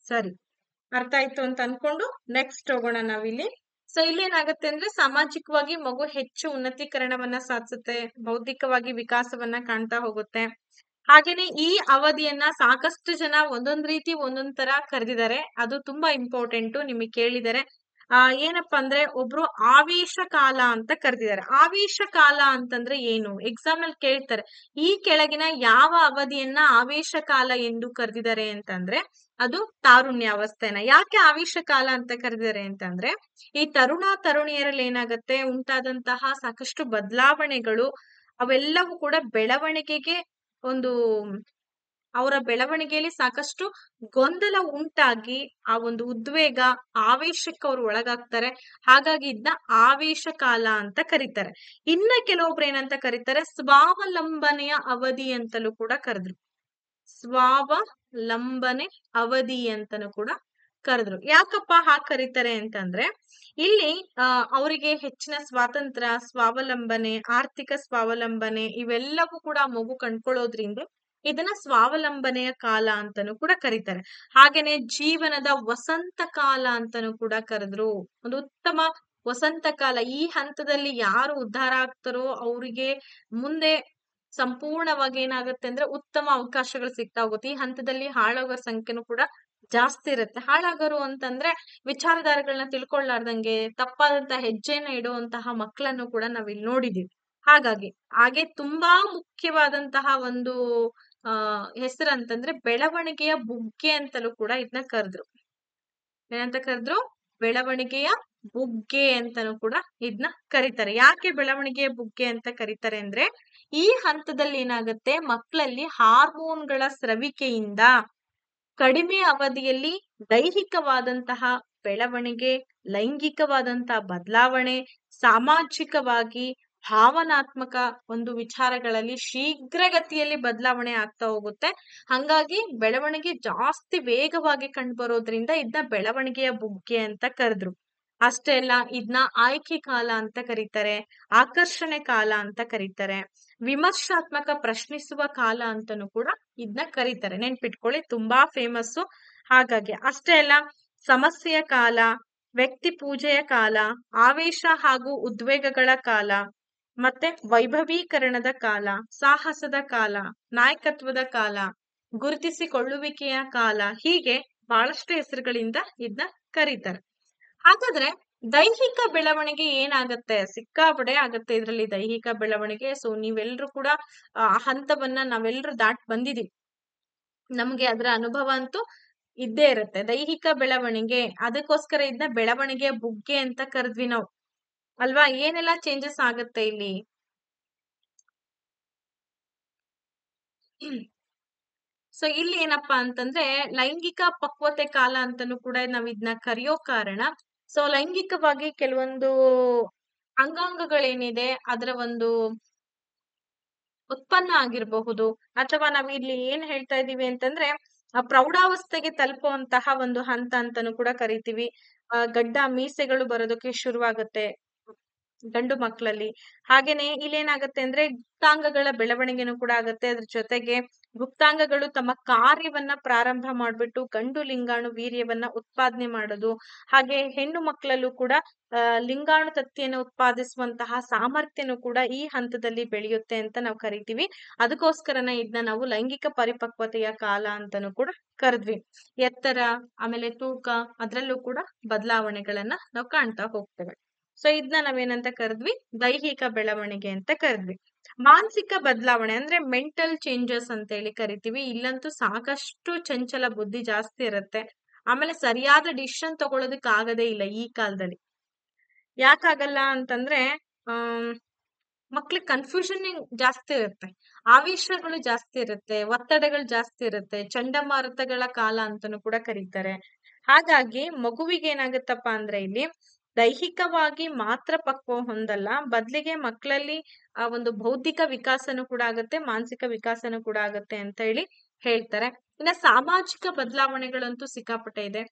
ಸರಿ, ಅರ್ಥ ಆಯ್ತು ಅಂತ ಅನ್ಕೊಂಡು ನೆಕ್ಸ್ಟ್ ಹೋಗೋಣ ನಾವಿಲ್ಲಿ. ಸೊ ಇಲ್ಲೇನಾಗತ್ತೆ ಅಂದ್ರೆ ಸಾಮಾಜಿಕವಾಗಿ ಮಗು ಹೆಚ್ಚು ಉನ್ನತೀಕರಣವನ್ನ ಸಾಧಿಸುತ್ತೆ, ಬೌದ್ಧಿಕವಾಗಿ ವಿಕಾಸವನ್ನ ಕಾಣ್ತಾ ಹೋಗುತ್ತೆ. ಹಾಗೇನೆ ಈ ಅವಧಿಯನ್ನ ಸಾಕಷ್ಟು ಜನ ಒಂದೊಂದ್ ರೀತಿ ಒಂದೊಂದ್ ತರ ಕರೆದಿದ್ದಾರೆ. ಅದು ತುಂಬಾ ಇಂಪಾರ್ಟೆಂಟ್, ನಿಮಗೆ ಕೇಳಿದರೆ. ಏನಪ್ಪಾ ಅಂದ್ರೆ ಒಬ್ರು ಆವೇಶ ಕಾಲ ಅಂತ ಕರೆದಿದ್ದಾರೆ. ಆವೇಶ ಕಾಲ ಅಂತಂದ್ರೆ ಏನು? ಎಕ್ಸಾಮ್ ಅಲ್ಲಿ ಕೇಳ್ತಾರೆ, ಈ ಕೆಳಗಿನ ಯಾವ ಅವಧಿಯನ್ನ ಆವೇಶ ಕಾಲ ಎಂದು ಕರೆದಿದ್ದಾರೆ ಅಂತಂದ್ರೆ ಅದು ತಾರುಣ್ಯಾವಸ್ಥೆನ. ಯಾಕೆ ಆವೇಶ ಕಾಲ ಅಂತ ಕರೆದಿದ್ದಾರೆ ಅಂತಂದ್ರೆ ಈ ತರುಣ ತರುಣಿಯರಲ್ಲಿ ಏನಾಗತ್ತೆ, ಉಂಟಾದಂತಹ ಸಾಕಷ್ಟು ಬದಲಾವಣೆಗಳು ಅವೆಲ್ಲವೂ ಕೂಡ ಬೆಳವಣಿಗೆಗೆ ಒಂದು ಅವರ ಬೆಳವಣಿಗೆಯಲ್ಲಿ ಸಾಕಷ್ಟು ಗೊಂದಲ ಉಂಟಾಗಿ ಆ ಒಂದು ಉದ್ವೇಗ ಆವೇಶಕ್ಕೆ ಅವರು ಒಳಗಾಗ್ತಾರೆ. ಹಾಗಾಗಿ ಇದನ್ನ ಆವೇಶ ಕಾಲ ಅಂತ ಕರೀತಾರೆ. ಇನ್ನ ಕೆಲವೊಬ್ರು ಏನಂತ ಕರೀತಾರೆ, ಸ್ವಾವಲಂಬನೆಯ ಅವಧಿ ಅಂತಲೂ ಕೂಡ ಕರೆದ್ರು. ಸ್ವಾವಲಂಬನೆ ಅವಧಿ ಅಂತನೂ ಕೂಡ ಕರೆದ್ರು. ಯಾಕಪ್ಪ ಹಾಗೆ ಕರೀತಾರೆ ಅಂತಂದ್ರೆ ಇಲ್ಲಿ ಅವರಿಗೆ ಹೆಚ್ಚಿನ ಸ್ವಾತಂತ್ರ್ಯ, ಸ್ವಾವಲಂಬನೆ, ಆರ್ಥಿಕ ಸ್ವಾವಲಂಬನೆ ಇವೆಲ್ಲವೂ ಕೂಡ ಮಗು ಕಂಡ್ಕೊಳ್ಳೋದ್ರಿಂದ ಇದನ್ನ ಸ್ವಾವಲಂಬನೆಯ ಕಾಲ ಅಂತಾನೂ ಕೂಡ ಕರೀತಾರೆ. ಹಾಗೇನೆ ಜೀವನದ ವಸಂತ ಕಾಲ ಅಂತಾನೂ ಕೂಡ ಕರೆದ್ರು. ಒಂದು ಉತ್ತಮ ವಸಂತ ಕಾಲ. ಈ ಹಂತದಲ್ಲಿ ಯಾರು ಉದ್ಧಾರ ಆಗ್ತಾರೋ ಅವರಿಗೆ ಮುಂದೆ ಸಂಪೂರ್ಣವಾಗಿ ಏನಾಗುತ್ತೆ ಅಂದ್ರೆ ಉತ್ತಮ ಅವಕಾಶಗಳು ಸಿಗ್ತಾ ಹೋಗುತ್ತೆ. ಈ ಹಂತದಲ್ಲಿ ಹಾಳಾಗೋರ ಸಂಖ್ಯೆನೂ ಕೂಡ ಜಾಸ್ತಿ ಇರುತ್ತೆ. ಹಾಳಾಗೋರು ಅಂತಂದ್ರೆ ವಿಚಾರಧಾರೆಗಳನ್ನ ತಿಳ್ಕೊಳ್ಳಾರ್ದಂಗೆ ತಪ್ಪಾದಂತ ಹೆಜ್ಜೆನ ಇಡುವಂತಹ ಮಕ್ಕಳನ್ನು ಕೂಡ ನಾವಿಲ್ಲಿ ನೋಡಿದೀವಿ. ಹಾಗೆ ತುಂಬಾ ಮುಖ್ಯವಾದಂತಹ ಒಂದು ಹೆಸರಂತಂದ್ರೆ ಬೆಳವಣಿಗೆಯ ಬುಗ್ಗೆ ಅಂತಲೂ ಕೂಡ ಇದನ್ನ ಕರೆದ್ರು. ಏನಂತ ಕರೆದ್ರು? ಬೆಳವಣಿಗೆಯ ಬುಗ್ಗೆ ಅಂತಾನೂ ಕೂಡ ಇದನ್ನ ಕರೀತಾರೆ. ಯಾಕೆ ಬೆಳವಣಿಗೆಯ ಬುಗ್ಗೆ ಅಂತ ಕರೀತಾರೆ ಅಂದ್ರೆ ಈ ಹಂತದಲ್ಲಿ ಏನಾಗುತ್ತೆ, ಮಕ್ಕಳಲ್ಲಿ ಹಾರ್ಮೋನ್ಗಳ ಸ್ರವಿಕೆಯಿಂದ ಕಡಿಮೆ ಅವಧಿಯಲ್ಲಿ ದೈಹಿಕವಾದಂತಹ ಬೆಳವಣಿಗೆ, ಲೈಂಗಿಕವಾದಂತಹ ಬದಲಾವಣೆ, ಸಾಮಾಜಿಕವಾಗಿ ಭಾವನಾತ್ಮಕ ಒಂದು ವಿಚಾರಗಳಲ್ಲಿ ಶೀಘ್ರಗತಿಯಲ್ಲಿ ಬದಲಾವಣೆ ಆಗ್ತಾ ಹೋಗುತ್ತೆ. ಹಂಗಾಗಿ ಬೆಳವಣಿಗೆ ಜಾಸ್ತಿ ವೇಗವಾಗಿ ಕಂಡುಬರೋದ್ರಿಂದ ಇದನ್ನ ಬೆಳವಣಿಗೆಯ ಬುಗ್ಗೆ ಅಂತ ಕರೆದ್ರು. ಅಷ್ಟೇ ಅಲ್ಲ, ಇದನ್ನ ಆಯ್ಕೆ ಕಾಲ ಅಂತ ಕರೀತಾರೆ, ಆಕರ್ಷಣೆ ಕಾಲ ಅಂತ ಕರೀತಾರೆ, ವಿಮರ್ಶಾತ್ಮಕ ಪ್ರಶ್ನಿಸುವ ಕಾಲ ಅಂತಾನೂ ಕೂಡ ಇದನ್ನ ಕರೀತಾರೆ. ನೆನ್ಪಿಟ್ಕೊಳ್ಳಿ, ತುಂಬಾ ಫೇಮಸ್. ಹಾಗಾಗಿ ಅಷ್ಟೇ ಅಲ್ಲ, ಸಮಸ್ಯೆಯ ಕಾಲ, ವ್ಯಕ್ತಿ ಪೂಜೆಯ ಕಾಲ, ಆವೇಶ ಹಾಗೂ ಉದ್ವೇಗಗಳ ಕಾಲ, ಮತ್ತೆ ವೈಭವೀಕರಣದ ಕಾಲ, ಸಾಹಸದ ಕಾಲ, ನಾಯಕತ್ವದ ಕಾಲ, ಗುರುತಿಸಿಕೊಳ್ಳುವಿಕೆಯ ಕಾಲ, ಹೀಗೆ ಬಹಳಷ್ಟು ಹೆಸರುಗಳಿಂದ ಇದನ್ನ ಕರೀತಾರೆ. ಹಾಗಾದ್ರೆ ದೈಹಿಕ ಬೆಳವಣಿಗೆ ಏನಾಗತ್ತೆ? ಸಿಕ್ಕಾಪಡೆ ಆಗತ್ತೆ ಇದ್ರಲ್ಲಿ ದೈಹಿಕ ಬೆಳವಣಿಗೆ. ಸೊ ನೀವೆಲ್ರೂ ಕೂಡ ಆ ಹಂತವನ್ನ ನಾವೆಲ್ಲರೂ ದಾಟ್ ಬಂದಿದೀವಿ. ನಮ್ಗೆ ಅದರ ಅನುಭವ ಅಂತೂ ಇದ್ದೇ ಇರುತ್ತೆ. ದೈಹಿಕ ಬೆಳವಣಿಗೆ, ಅದಕ್ಕೋಸ್ಕರ ಇದನ್ನ ಬೆಳವಣಿಗೆಯ ಬುಗ್ಗೆ ಅಂತ ಕರೆದ್ವಿ ನಾವು, ಅಲ್ವಾ? ಏನೆಲ್ಲ ಚೇಂಜಸ್ ಆಗತ್ತೆ ಇಲ್ಲಿ? ಸೊ ಇಲ್ಲಿ ಏನಪ್ಪಾ ಅಂತಂದ್ರೆ ಲೈಂಗಿಕ ಪಕ್ವತೆ ಕಾಲ ಅಂತಾನೂ ಕೂಡ ನಾವ್ ಇದನ್ನ ಕರೆಯೋ ಕಾರಣ, ಸೊ ಲೈಂಗಿಕವಾಗಿ ಕೆಲವೊಂದು ಅಂಗಾಂಗಗಳೇನಿದೆ ಅದರ ಒಂದು ಉತ್ಪನ್ನ ಆಗಿರಬಹುದು, ಅಥವಾ ನಾವ್ ಇಲ್ಲಿ ಏನ್ ಹೇಳ್ತಾ ಇದೀವಿ ಅಂತಂದ್ರೆ ಪ್ರೌಢಾವಸ್ಥೆಗೆ ತಲುಪುವಂತಹ ಒಂದು ಹಂತ ಅಂತಾನೂ ಕೂಡ ಕರಿತೀವಿ. ಗಡ್ಡ ಮೀಸೆಗಳು ಬರೋದಕ್ಕೆ ಶುರುವಾಗುತ್ತೆ ಗಂಡು ಮಕ್ಕಳಲ್ಲಿ. ಹಾಗೇನೆ ಇಲ್ಲೇನಾಗತ್ತೆ ಅಂದ್ರೆ ಗುಪ್ತಾಂಗಗಳ ಬೆಳವಣಿಗೆನೂ ಕೂಡ ಆಗತ್ತೆ. ಅದ್ರ ಜೊತೆಗೆ ಗುಪ್ತಾಂಗಗಳು ತಮ್ಮ ಕಾರ್ಯವನ್ನ ಪ್ರಾರಂಭ ಮಾಡ್ಬಿಟ್ಟು ಗಂಡು ಲಿಂಗಾಣು ವೀರ್ಯವನ್ನ ಉತ್ಪಾದನೆ ಮಾಡೋದು. ಹಾಗೆ ಹೆಣ್ಣು ಮಕ್ಕಳಲ್ಲೂ ಕೂಡ ಲಿಂಗಾಣು ತತ್ತಿಯನ್ನು ಉತ್ಪಾದಿಸುವಂತಹ ಸಾಮರ್ಥ್ಯನೂ ಕೂಡ ಈ ಹಂತದಲ್ಲಿ ಬೆಳೆಯುತ್ತೆ ಅಂತ ನಾವು ಕರಿತೀವಿ. ಅದಕ್ಕೋಸ್ಕರನ ಇದನ್ನ ನಾವು ಲೈಂಗಿಕ ಪರಿಪಕ್ವತೆಯ ಕಾಲ ಅಂತಾನೂ ಕೂಡ ಕರೆದ್ವಿ. ಎತ್ತರ, ಆಮೇಲೆ ತೂಕ, ಅದ್ರಲ್ಲೂ ಕೂಡ ಬದಲಾವಣೆಗಳನ್ನ ನಾವು ಕಾಣ್ತಾ ಹೋಗ್ತೇವೆ. ಸೊ ಇದನ್ನ ನಾವೇನಂತ ಕರೆದ್ವಿ, ದೈಹಿಕ ಬೆಳವಣಿಗೆ ಅಂತ ಕರೆದ್ವಿ. ಮಾನಸಿಕ ಬದಲಾವಣೆ ಅಂದ್ರೆ ಮೆಂಟಲ್ ಚೇಂಜಸ್ ಅಂತ ಹೇಳಿ ಕರಿತೀವಿ. ಇಲ್ಲಂತೂ ಸಾಕಷ್ಟು ಚಂಚಲ ಬುದ್ಧಿ ಜಾಸ್ತಿ ಇರುತ್ತೆ. ಆಮೇಲೆ ಸರಿಯಾದ ಡಿಸಿಷನ್ ತಗೊಳ್ಳೋದಕ್ಕೆ ಆಗದೇ ಇಲ್ಲ ಈ ಕಾಲದಲ್ಲಿ. ಯಾಕಾಗಲ್ಲ ಅಂತಂದ್ರೆ ಮಕ್ಳಿಗೆ ಕನ್ಫ್ಯೂಷನ್ ಜಾಸ್ತಿ ಇರುತ್ತೆ, ಆವೇಶಗಳು ಜಾಸ್ತಿ ಇರುತ್ತೆ, ಒತ್ತಡಗಳು ಜಾಸ್ತಿ ಇರುತ್ತೆ, ಚಂಡಮಾರುತಗಳ ಕಾಲ ಅಂತಾನೂ ಕೂಡ ಕರೀತಾರೆ. ಹಾಗಾಗಿ ಮಗುವಿಗೆ ಏನಾಗುತ್ತಪ್ಪ ಅಂದ್ರೆ ಇಲ್ಲಿ ದೈಹಿಕವಾಗಿ ಮಾತ್ರ ಪಕ್ವ ಹೊಂದಲ್ಲ, ಬದಲಿಗೆ ಮಕ್ಕಳಲ್ಲಿ ಆ ಒಂದು ಬೌದ್ಧಿಕ ವಿಕಾಸನೂ ಕೂಡ ಆಗುತ್ತೆ, ಮಾನಸಿಕ ವಿಕಾಸನೂ ಕೂಡ ಆಗುತ್ತೆ ಅಂತ ಹೇಳಿ ಹೇಳ್ತಾರೆ. ಇನ್ನ ಸಾಮಾಜಿಕ ಬದಲಾವಣೆಗಳಂತೂ ಸಿಕ್ಕಾಪಟ್ಟೆ ಇದೆ.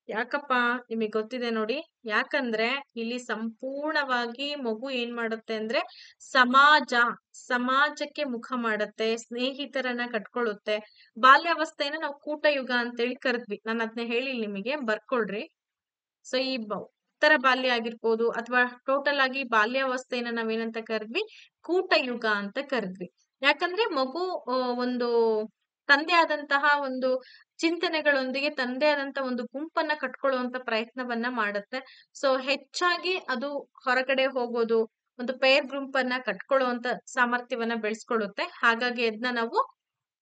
ಯಾಕಪ್ಪ ನಿಮಗೆ ಗೊತ್ತಿದೆ ನೋಡಿ, ಯಾಕಂದ್ರೆ ಇಲ್ಲಿ ಸಂಪೂರ್ಣವಾಗಿ ಮಗು ಏನ್ ಮಾಡುತ್ತೆ ಅಂದ್ರೆ ಸಮಾಜಕ್ಕೆ ಮುಖ ಮಾಡುತ್ತೆ, ಸ್ನೇಹಿತರನ್ನ ಕಟ್ಕೊಳ್ಳುತ್ತೆ. ಬಾಲ್ಯಾವಸ್ಥೆನ ನಾವು ಕೂಟ ಯುಗ ಅಂತೇಳಿ ಕರೆದ್ವಿ, ನಾನು ಅದನ್ನ ಹೇಳಿ ನಿಮಗೆ ಬರ್ಕೊಳ್ರಿ. ಸೊ ಈ ಉತ್ತರ ಬಾಲ್ಯ ಆಗಿರ್ಬೋದು ಅಥವಾ ಟೋಟಲ್ ಆಗಿ ಬಾಲ್ಯಾವಸ್ಥೆನ ನಾವೇನಂತ ಕರೆದ್ವಿ, ಕೂಟ ಯುಗ ಅಂತ ಕರೆದ್ವಿ. ಯಾಕಂದ್ರೆ ಮಗು ಒಂದು ತಂದೆ ಆದಂತಹ ಒಂದು ಚಿಂತನೆಗಳೊಂದಿಗೆ ತಂದೆ ಆದಂತಹ ಒಂದು ಗುಂಪನ್ನ ಕಟ್ಕೊಳ್ಳುವಂತ ಪ್ರಯತ್ನವನ್ನ ಮಾಡುತ್ತೆ. ಸೊ ಹೆಚ್ಚಾಗಿ ಅದು ಹೊರಗಡೆ ಹೋಗೋದು, ಒಂದು ಪೇರ್ ಗುಂಪನ್ನ ಕಟ್ಕೊಳ್ಳುವಂತ ಸಾಮರ್ಥ್ಯವನ್ನ ಬೆಳೆಸ್ಕೊಳ್ಳುತ್ತೆ. ಹಾಗಾಗಿ ಅದನ್ನ ನಾವು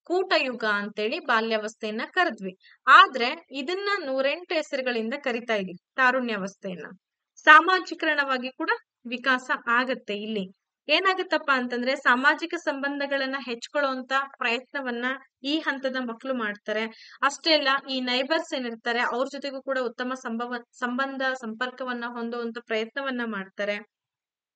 ಕೂಟ ಯುಗ ಅಂತೇಳಿ ಬಾಲ್ಯಾವಸ್ಥೆಯನ್ನ ಕರೆದ್ವಿ. ಆದ್ರೆ ಇದನ್ನ 108 ಹೆಸರುಗಳಿಂದ ಕರಿತಾ ಇದೀವಿ ತಾರುಣ್ಯಾವಸ್ಥೆಯನ್ನ. ಸಾಮಾಜಿಕರಣವಾಗಿ ಕೂಡ ವಿಕಾಸ ಆಗತ್ತೆ. ಇಲ್ಲಿ ಏನಾಗುತ್ತಪ್ಪ ಅಂತಂದ್ರೆ ಸಾಮಾಜಿಕ ಸಂಬಂಧಗಳನ್ನ ಹೆಚ್ಕೊಳ್ಳುವಂತ ಪ್ರಯತ್ನವನ್ನ ಈ ಹಂತದ ಮಕ್ಕಳು ಮಾಡ್ತಾರೆ. ಅಷ್ಟೇ ಅಲ್ಲ, ಈ ನೈಬರ್ಸ್ ಏನಿರ್ತಾರೆ ಅವ್ರ ಜೊತೆಗೂ ಕೂಡ ಉತ್ತಮ ಸಂಪರ್ಕವನ್ನ ಹೊಂದುವಂತ ಪ್ರಯತ್ನವನ್ನ ಮಾಡ್ತಾರೆ.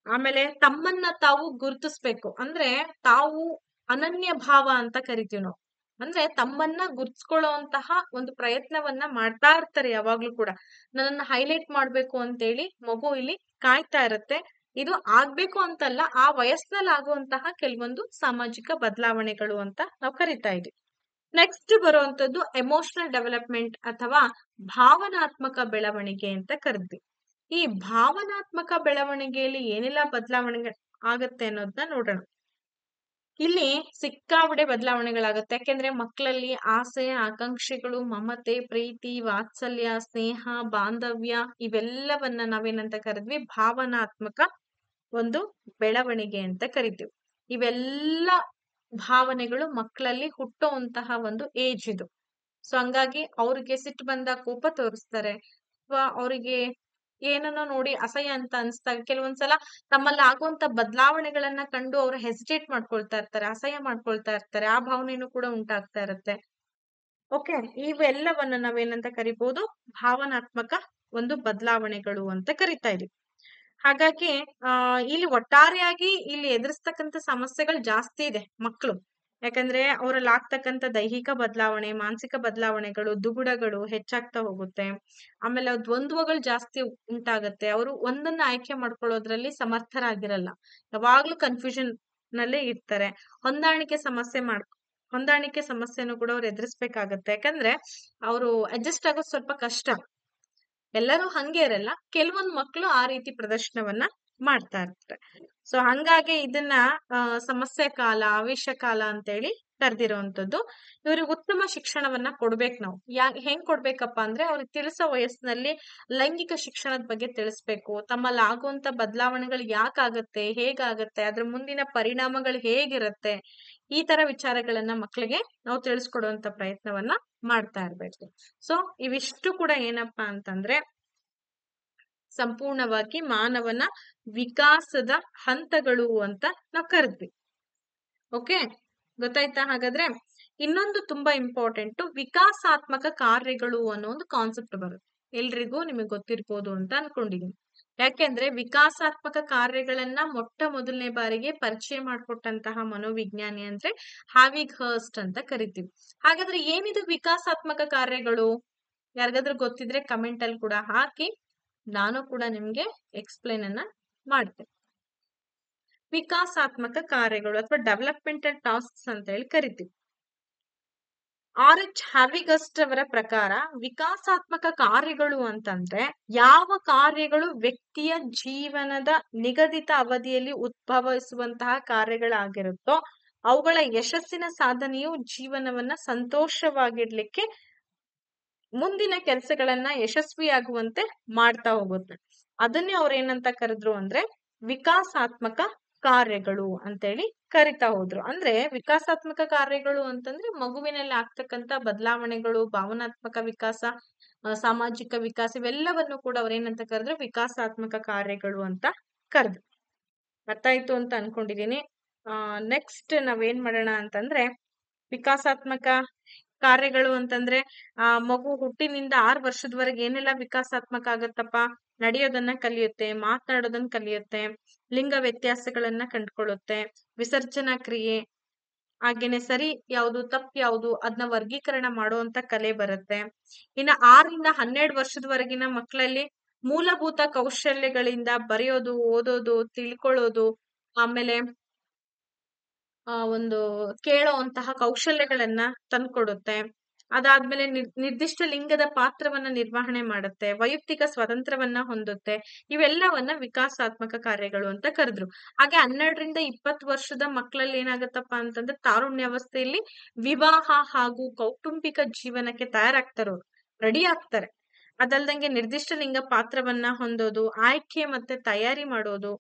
ಆಮೇಲೆ ತಮ್ಮನ್ನ ತಾವು ಗುರುತಿಸ್ಬೇಕು, ಅಂದ್ರೆ ತಾವು ಅನನ್ಯ ಭಾವ ಅಂತ ಕರಿತೀವಿ ನಾವು. ಅಂದ್ರೆ ತಮ್ಮನ್ನ ಗುರ್ತಿಸ್ಕೊಳ್ಳುವಂತಹ ಒಂದು ಪ್ರಯತ್ನವನ್ನ ಮಾಡ್ತಾ ಇರ್ತಾರೆ ಯಾವಾಗ್ಲೂ ಕೂಡ. ನನ್ನನ್ನ ಹೈಲೈಟ್ ಮಾಡ್ಬೇಕು ಅಂತೇಳಿ ಮಗು ಇಲ್ಲಿ ಕಾಯ್ತಾ ಇರತ್ತೆ. ಇದು ಆಗ್ಬೇಕು ಅಂತಲ್ಲ, ಆ ವಯಸ್ಸಿನಲ್ಲಿ ಆಗುವಂತಹ ಕೆಲವೊಂದು ಸಾಮಾಜಿಕ ಬದಲಾವಣೆಗಳು ಅಂತ ನಾವು ಕರಿತಾ ಇದೀವಿ. ನೆಕ್ಸ್ಟ್ ಬರುವಂತದ್ದು ಎಮೋಷನಲ್ ಡೆವಲಪ್ಮೆಂಟ್ ಅಥವಾ ಭಾವನಾತ್ಮಕ ಬೆಳವಣಿಗೆ ಅಂತ ಕರೆದ್ವಿ. ಈ ಭಾವನಾತ್ಮಕ ಬೆಳವಣಿಗೆಯಲ್ಲಿ ಏನೆಲ್ಲ ಬದಲಾವಣೆ ಆಗತ್ತೆ ಅನ್ನೋದನ್ನ ನೋಡೋಣ. ಇಲ್ಲಿ ಸಿಕ್ಕಾಪಟ್ಟೆ ಬದಲಾವಣೆಗಳಾಗುತ್ತೆ. ಯಾಕೆಂದ್ರೆ ಮಕ್ಕಳಲ್ಲಿ ಆಸೆ, ಆಕಾಂಕ್ಷೆಗಳು, ಮಮತೆ, ಪ್ರೀತಿ, ವಾತ್ಸಲ್ಯ, ಸ್ನೇಹ, ಬಾಂಧವ್ಯ ಇವೆಲ್ಲವನ್ನ ನಾವೇನಂತ ಕರೆದ್ವಿ, ಭಾವನಾತ್ಮಕ ಒಂದು ಬೆಳವಣಿಗೆ ಅಂತ ಕರಿತೀವಿ. ಇವೆಲ್ಲ ಭಾವನೆಗಳು ಮಕ್ಕಳಲ್ಲಿ ಹುಟ್ಟುವಂತಹ ಒಂದು ಏಜ್ ಇದು. ಸೊ ಹಂಗಾಗಿ ಅವ್ರಿಗೆ ಸಿಟ್ಟು ಬಂದಾಗ ಕೋಪ ತೋರಿಸ್ತಾರೆ, ಅಥವಾ ಅವರಿಗೆ ಏನನ್ನೋ ನೋಡಿ ಅಸಹ್ಯ ಅಂತ ಅನ್ಸ್ದಾಗ ಕೆಲವೊಂದ್ಸಲ ತಮ್ಮಲ್ಲಿ ಆಗುವಂತ ಬದಲಾವಣೆಗಳನ್ನ ಕಂಡು ಅವ್ರು ಹೆಸಿಟೇಟ್ ಮಾಡ್ಕೊಳ್ತಾ ಇರ್ತಾರೆ, ಅಸಹ್ಯ ಮಾಡ್ಕೊಳ್ತಾ ಇರ್ತಾರೆ. ಆ ಭಾವನೆನೂ ಕೂಡ ಉಂಟಾಗ್ತಾ ಇರುತ್ತೆ. ಓಕೆ, ಇವೆಲ್ಲವನ್ನ ನಾವೇನಂತ ಕರಿಬಹುದು, ಭಾವನಾತ್ಮಕ ಒಂದು ಬದಲಾವಣೆಗಳು ಅಂತ ಕರಿತಾ ಇದೀವಿ. ಹಾಗಾಗಿ ಇಲ್ಲಿ ಒಟ್ಟಾರೆಯಾಗಿ ಇಲ್ಲಿ ಎದುರಿಸ್ತಕ್ಕಂಥ ಸಮಸ್ಯೆಗಳು ಜಾಸ್ತಿ ಇದೆ ಮಕ್ಕಳು. ಯಾಕಂದ್ರೆ ಅವರಲ್ಲಿ ಆಗ್ತಕ್ಕಂಥ ದೈಹಿಕ ಬದಲಾವಣೆ, ಮಾನಸಿಕ ಬದಲಾವಣೆಗಳು, ದುಗುಡಗಳು ಹೆಚ್ಚಾಗ್ತಾ ಹೋಗುತ್ತೆ. ಆಮೇಲೆ ದ್ವಂದ್ವಗಳು ಜಾಸ್ತಿ ಉಂಟಾಗತ್ತೆ. ಅವರು ಒಂದನ್ನ ಆಯ್ಕೆ ಮಾಡ್ಕೊಳ್ಳೋದ್ರಲ್ಲಿ ಸಮರ್ಥರಾಗಿರಲ್ಲ, ಯಾವಾಗ್ಲೂ ಕನ್ಫ್ಯೂಷನ್ ನಲ್ಲೇ ಇರ್ತಾರೆ. ಹೊಂದಾಣಿಕೆ ಸಮಸ್ಯೆನೂ ಕೂಡ ಅವ್ರು ಎದುರಿಸ್ಬೇಕಾಗತ್ತೆ. ಯಾಕಂದ್ರೆ ಅವರು ಅಡ್ಜಸ್ಟ್ ಆಗೋದು ಸ್ವಲ್ಪ ಕಷ್ಟ. ಎಲ್ಲರೂ ಹಂಗೆ ಇರಲ್ಲ, ಕೆಲವೊಂದ್ ಮಕ್ಕಳು ಆ ರೀತಿ ಪ್ರದರ್ಶನವನ್ನ ಮಾಡ್ತಾ ಇರ್ತಾರೆ. ಸೊ ಹಂಗಾಗಿ ಇದನ್ನ ಸಮಸ್ಯೆ ಕಾಲ, ಆವೇಶ ಕಾಲ ಅಂತೇಳಿ ಕರೆದಿರುವಂತದ್ದು. ಇವ್ರಿಗೆ ಉತ್ತಮ ಶಿಕ್ಷಣವನ್ನ ಕೊಡ್ಬೇಕು ನಾವು. ಹೆಂಗ್ ಕೊಡ್ಬೇಕಪ್ಪ ಅಂದ್ರೆ, ಅವ್ರಿಗೆ ತಿಳಿಸೋ ವಯಸ್ಸಿನಲ್ಲಿ ಲೈಂಗಿಕ ಶಿಕ್ಷಣದ ಬಗ್ಗೆ ತಿಳಿಸ್ಬೇಕು. ತಮ್ಮಲ್ಲಿ ಆಗುವಂತ ಬದಲಾವಣೆಗಳು ಯಾಕಾಗತ್ತೆ, ಹೇಗಾಗತ್ತೆ, ಅದ್ರ ಮುಂದಿನ ಪರಿಣಾಮಗಳು ಹೇಗಿರುತ್ತೆ, ಈ ತರ ವಿಚಾರಗಳನ್ನ ಮಕ್ಕಳಿಗೆ ನಾವು ತಿಳಿಸ್ಕೊಡುವಂತ ಪ್ರಯತ್ನವನ್ನ ಮಾಡ್ತಾ ಇರ್ಬೇಕು. ಸೊ ಇವಿಷ್ಟು ಕೂಡ ಏನಪ್ಪಾ ಅಂತಂದ್ರೆ ಸಂಪೂರ್ಣವಾಗಿ ಮಾನವನ ವಿಕಾಸದ ಹಂತಗಳು ಅಂತ ನಾವು ಕರೆದ್ವಿ. ಓಕೆ, ಗೊತ್ತಾಯ್ತಾ? ಹಾಗಾದ್ರೆ ಇನ್ನೊಂದು ತುಂಬಾ ಇಂಪಾರ್ಟೆಂಟ್, ವಿಕಾಸಾತ್ಮಕ ಕಾರ್ಯಗಳು ಅನ್ನೋ ಒಂದು ಕಾನ್ಸೆಪ್ಟ್ ಬರುತ್ತೆ. ಎಲ್ರಿಗೂ ನಿಮಗೆ ಗೊತ್ತಿರ್ಬೋದು ಅಂತ ಅನ್ಕೊಂಡಿದೀನಿ. ಯಾಕೆಂದ್ರೆ ವಿಕಾಸಾತ್ಮಕ ಕಾರ್ಯಗಳನ್ನ ಮೊಟ್ಟ ಮೊದಲನೇ ಬಾರಿಗೆ ಪರಿಚಯ ಮಾಡಿಕೊಟ್ಟಂತಹ ಮನೋವಿಜ್ಞಾನಿ ಅಂದ್ರೆ ಹಾವಿಗ್ ಹರ್ಸ್ಟ್ ಅಂತ ಕರಿತೀವಿ. ಹಾಗಾದ್ರೆ ಏನಿದು ವಿಕಾಸಾತ್ಮಕ ಕಾರ್ಯಗಳು? ಯಾರಿಗಾದ್ರೂ ಗೊತ್ತಿದ್ರೆ ಕಮೆಂಟ್ ಅಲ್ಲಿ ಕೂಡ ಹಾಕಿ, ನಾನು ಕೂಡ ನಿಮ್ಗೆ ಎಕ್ಸ್ಪ್ಲೈನ್ ಅನ್ನ ಮಾಡ್ತೇನೆ. ವಿಕಾಸಾತ್ಮಕ ಕಾರ್ಯಗಳು ಅಥವಾ ಡೆವಲಪ್ಮೆಂಟಲ್ ಟಾಸ್ಕ್ಸ್ ಅಂತ ಹೇಳಿ ಕರಿತೀವಿ. RH ಹ್ಯಾವಿಗಸ್ಟ್ ಅವರ ಪ್ರಕಾರ ವಿಕಾಸಾತ್ಮಕ ಕಾರ್ಯಗಳು ಅಂತಂದ್ರೆ ಯಾವ ಕಾರ್ಯಗಳು ವ್ಯಕ್ತಿಯ ಜೀವನದ ನಿಗದಿತ ಅವಧಿಯಲ್ಲಿ ಉದ್ಭವಿಸುವಂತಹ ಕಾರ್ಯಗಳಾಗಿರುತ್ತೋ ಅವುಗಳ ಯಶಸ್ಸಿನ ಸಾಧನೆಯು ಜೀವನವನ್ನ ಸಂತೋಷವಾಗಿಡ್ಲಿಕ್ಕೆ ಮುಂದಿನ ಕೆಲಸಗಳನ್ನ ಯಶಸ್ವಿಯಾಗುವಂತೆ ಮಾಡ್ತಾ ಹೋಗುತ್ತೆ. ಅದನ್ನೇ ಅವ್ರು ಏನಂತ ಕರೆದ್ರು ಅಂದ್ರೆ ವಿಕಾಸಾತ್ಮಕ ಕಾರ್ಯಗಳು ಅಂತೇಳಿ ಕರಿತಾ ಹೋದ್ರು. ಅಂದ್ರೆ ವಿಕಾಸಾತ್ಮಕ ಕಾರ್ಯಗಳು ಅಂತಂದ್ರೆ ಮಗುವಿನಲ್ಲಿ ಆಗ್ತಕ್ಕಂತ ಬದಲಾವಣೆಗಳು, ಭಾವನಾತ್ಮಕ ವಿಕಾಸ, ಸಾಮಾಜಿಕ ವಿಕಾಸ ಇವೆಲ್ಲವನ್ನು ಕೂಡ ಅವ್ರು ಏನಂತ ಕರೆದ್ರು ವಿಕಾಸಾತ್ಮಕ ಕಾರ್ಯಗಳು ಅಂತ ಕರೆದ್ರು. ಅರ್ಥ ಆಯ್ತು ಅಂತ ಅನ್ಕೊಂಡಿದೀನಿ. ನೆಕ್ಸ್ಟ್ ನಾವೇನ್ ಮಾಡೋಣ ಅಂತಂದ್ರೆ ವಿಕಾಸಾತ್ಮಕ ಕಾರ್ಯಗಳು ಅಂತಂದ್ರೆ ಮಗು ಹುಟ್ಟಿನಿಂದ 6 ವರ್ಷದವರೆಗೆ ಏನೆಲ್ಲ ವಿಕಾಸಾತ್ಮಕ ಆಗತ್ತಪ್ಪ? ನಡೆಯೋದನ್ನ ಕಲಿಯುತ್ತೆ, ಮಾತನಾಡೋದನ್ನ ಕಲಿಯುತ್ತೆ, ಲಿಂಗ ವ್ಯತ್ಯಾಸಗಳನ್ನ ಕಂಡುಕೊಳ್ಳುತ್ತೆ, ವಿಸರ್ಜನಾ ಕ್ರಿಯೆ, ಹಾಗೇನೆ ಸರಿ ಯಾವುದು ತಪ್ಪು ಯಾವುದು ಅದನ್ನ ವರ್ಗೀಕರಣ ಮಾಡುವಂತ ಕಲೆ ಬರುತ್ತೆ. ಇನ್ನ 6ರಿಂದ 12 ವರ್ಷದವರೆಗಿನ ಮಕ್ಕಳಲ್ಲಿ ಮೂಲಭೂತ ಕೌಶಲ್ಯಗಳಿಂದ ಬರೆಯೋದು, ಓದೋದು, ತಿಳ್ಕೊಳ್ಳೋದು, ಆಮೇಲೆ ಒಂದು ಕೇಳೋವಂತಹ ಕೌಶಲ್ಯಗಳನ್ನ ತಂದ್ಕೊಡುತ್ತೆ. ಅದಾದ್ಮೇಲೆ ನಿರ್ದಿಷ್ಟ ಲಿಂಗದ ಪಾತ್ರವನ್ನ ನಿರ್ವಹಣೆ ಮಾಡುತ್ತೆ, ವೈಯಕ್ತಿಕ ಸ್ವಾತಂತ್ರ್ಯವನ್ನ ಹೊಂದುತ್ತೆ. ಇವೆಲ್ಲವನ್ನ ವಿಕಾಸಾತ್ಮಕ ಕಾರ್ಯಗಳು ಅಂತ ಕರೆದ್ರು. ಹಾಗೆ 12ರಿಂದ 20 ವರ್ಷದ ಮಕ್ಕಳಲ್ಲಿ ಏನಾಗತ್ತಪ್ಪ ಅಂತಂದ್ರೆ ತಾರುಣ್ಯಾವಸ್ಥೆಯಲ್ಲಿ ವಿವಾಹ ಹಾಗೂ ಕೌಟುಂಬಿಕ ಜೀವನಕ್ಕೆ ತಯಾರಾಗ್ತಾರೋ, ರೆಡಿ ಆಗ್ತಾರೆ. ಅದಲ್ದಂಗೆ ನಿರ್ದಿಷ್ಟ ಲಿಂಗ ಪಾತ್ರವನ್ನ ಹೊಂದೋದು, ಆಯ್ಕೆ ಮತ್ತೆ ತಯಾರಿ ಮಾಡೋದು,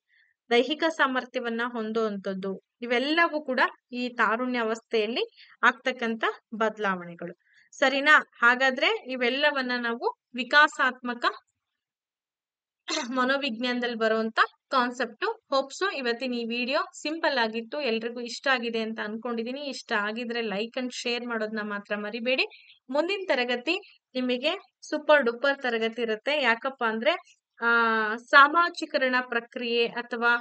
ದೈಹಿಕ ಸಾಮರ್ಥ್ಯವನ್ನ ಹೊಂದುವಂಥದ್ದು, ಇವೆಲ್ಲವೂ ಕೂಡ ಈ ತಾರುಣ್ಯಾವಸ್ಥೆಯಲ್ಲಿ ಆಗ್ತಕ್ಕಂತ ಬದಲಾವಣೆಗಳು. ಸರಿನಾ? ಹಾಗಾದ್ರೆ ಇವೆಲ್ಲವನ್ನ ನಾವು ವಿಕಾಸಾತ್ಮಕ ಮನೋವಿಜ್ಞಾನದಲ್ಲಿ ಬರುವಂತ ಕಾನ್ಸೆಪ್ಟ್. ಹೋಪ್ಸೋ ಇವತ್ತಿನ ಈ ವಿಡಿಯೋ ಸಿಂಪಲ್ ಆಗಿತ್ತು, ಎಲ್ರಿಗೂ ಇಷ್ಟ ಆಗಿದೆ ಅಂತ ಅನ್ಕೊಂಡಿದೀನಿ. ಇಷ್ಟ ಆಗಿದ್ರೆ ಲೈಕ್ ಅಂಡ್ ಶೇರ್ ಮಾಡೋದನ್ನ ಮಾತ್ರ ಮರಿಬೇಡಿ. ಮುಂದಿನ ತರಗತಿ ನಿಮಗೆ ಸೂಪರ್ ಡೂಪರ್ ತರಗತಿ ಇರುತ್ತೆ. ಯಾಕಪ್ಪ ಅಂದ್ರೆ ಸಾಮಾಜಿಕರಣ ಪ್ರಕ್ರಿಯೆ ಅಥವಾ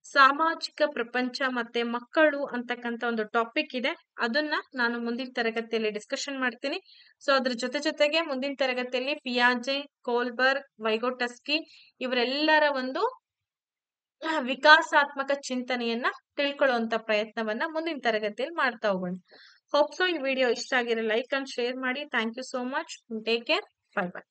ಸಾಮಾಜಿಕ ಪ್ರಪಂಚ ಮತ್ತೆ ಮಕ್ಕಳು ಅಂತಕ್ಕಂತ ಒಂದು ಟಾಪಿಕ್ ಇದೆ. ಅದನ್ನ ನಾನು ಮುಂದಿನ ತರಗತಿಯಲ್ಲಿ ಡಿಸ್ಕಷನ್ ಮಾಡ್ತೀನಿ. ಸೊ ಅದ್ರ ಜೊತೆಗೆ ಮುಂದಿನ ತರಗತಿಯಲ್ಲಿ ಪಿಯಾಜೆ, ಕೋಲ್ಬರ್ಗ್, ವೈಗೋಟಸ್ಕಿ ಇವರೆಲ್ಲರ ಒಂದು ವಿಕಾಸಾತ್ಮಕ ಚಿಂತನೆಯನ್ನ ತಿಳ್ಕೊಳ್ಳುವಂತ ಪ್ರಯತ್ನವನ್ನ ಮುಂದಿನ ತರಗತಿಯಲ್ಲಿ ಮಾಡ್ತಾ ಹೋಗೋಣ. ಹೋಪ್ಸೋ ಈ ವಿಡಿಯೋ ಇಷ್ಟ ಆಗಿರೋ ಲೈಕ್ ಅಂಡ್ ಶೇರ್ ಮಾಡಿ. Thank you so much. Take care. Bye by.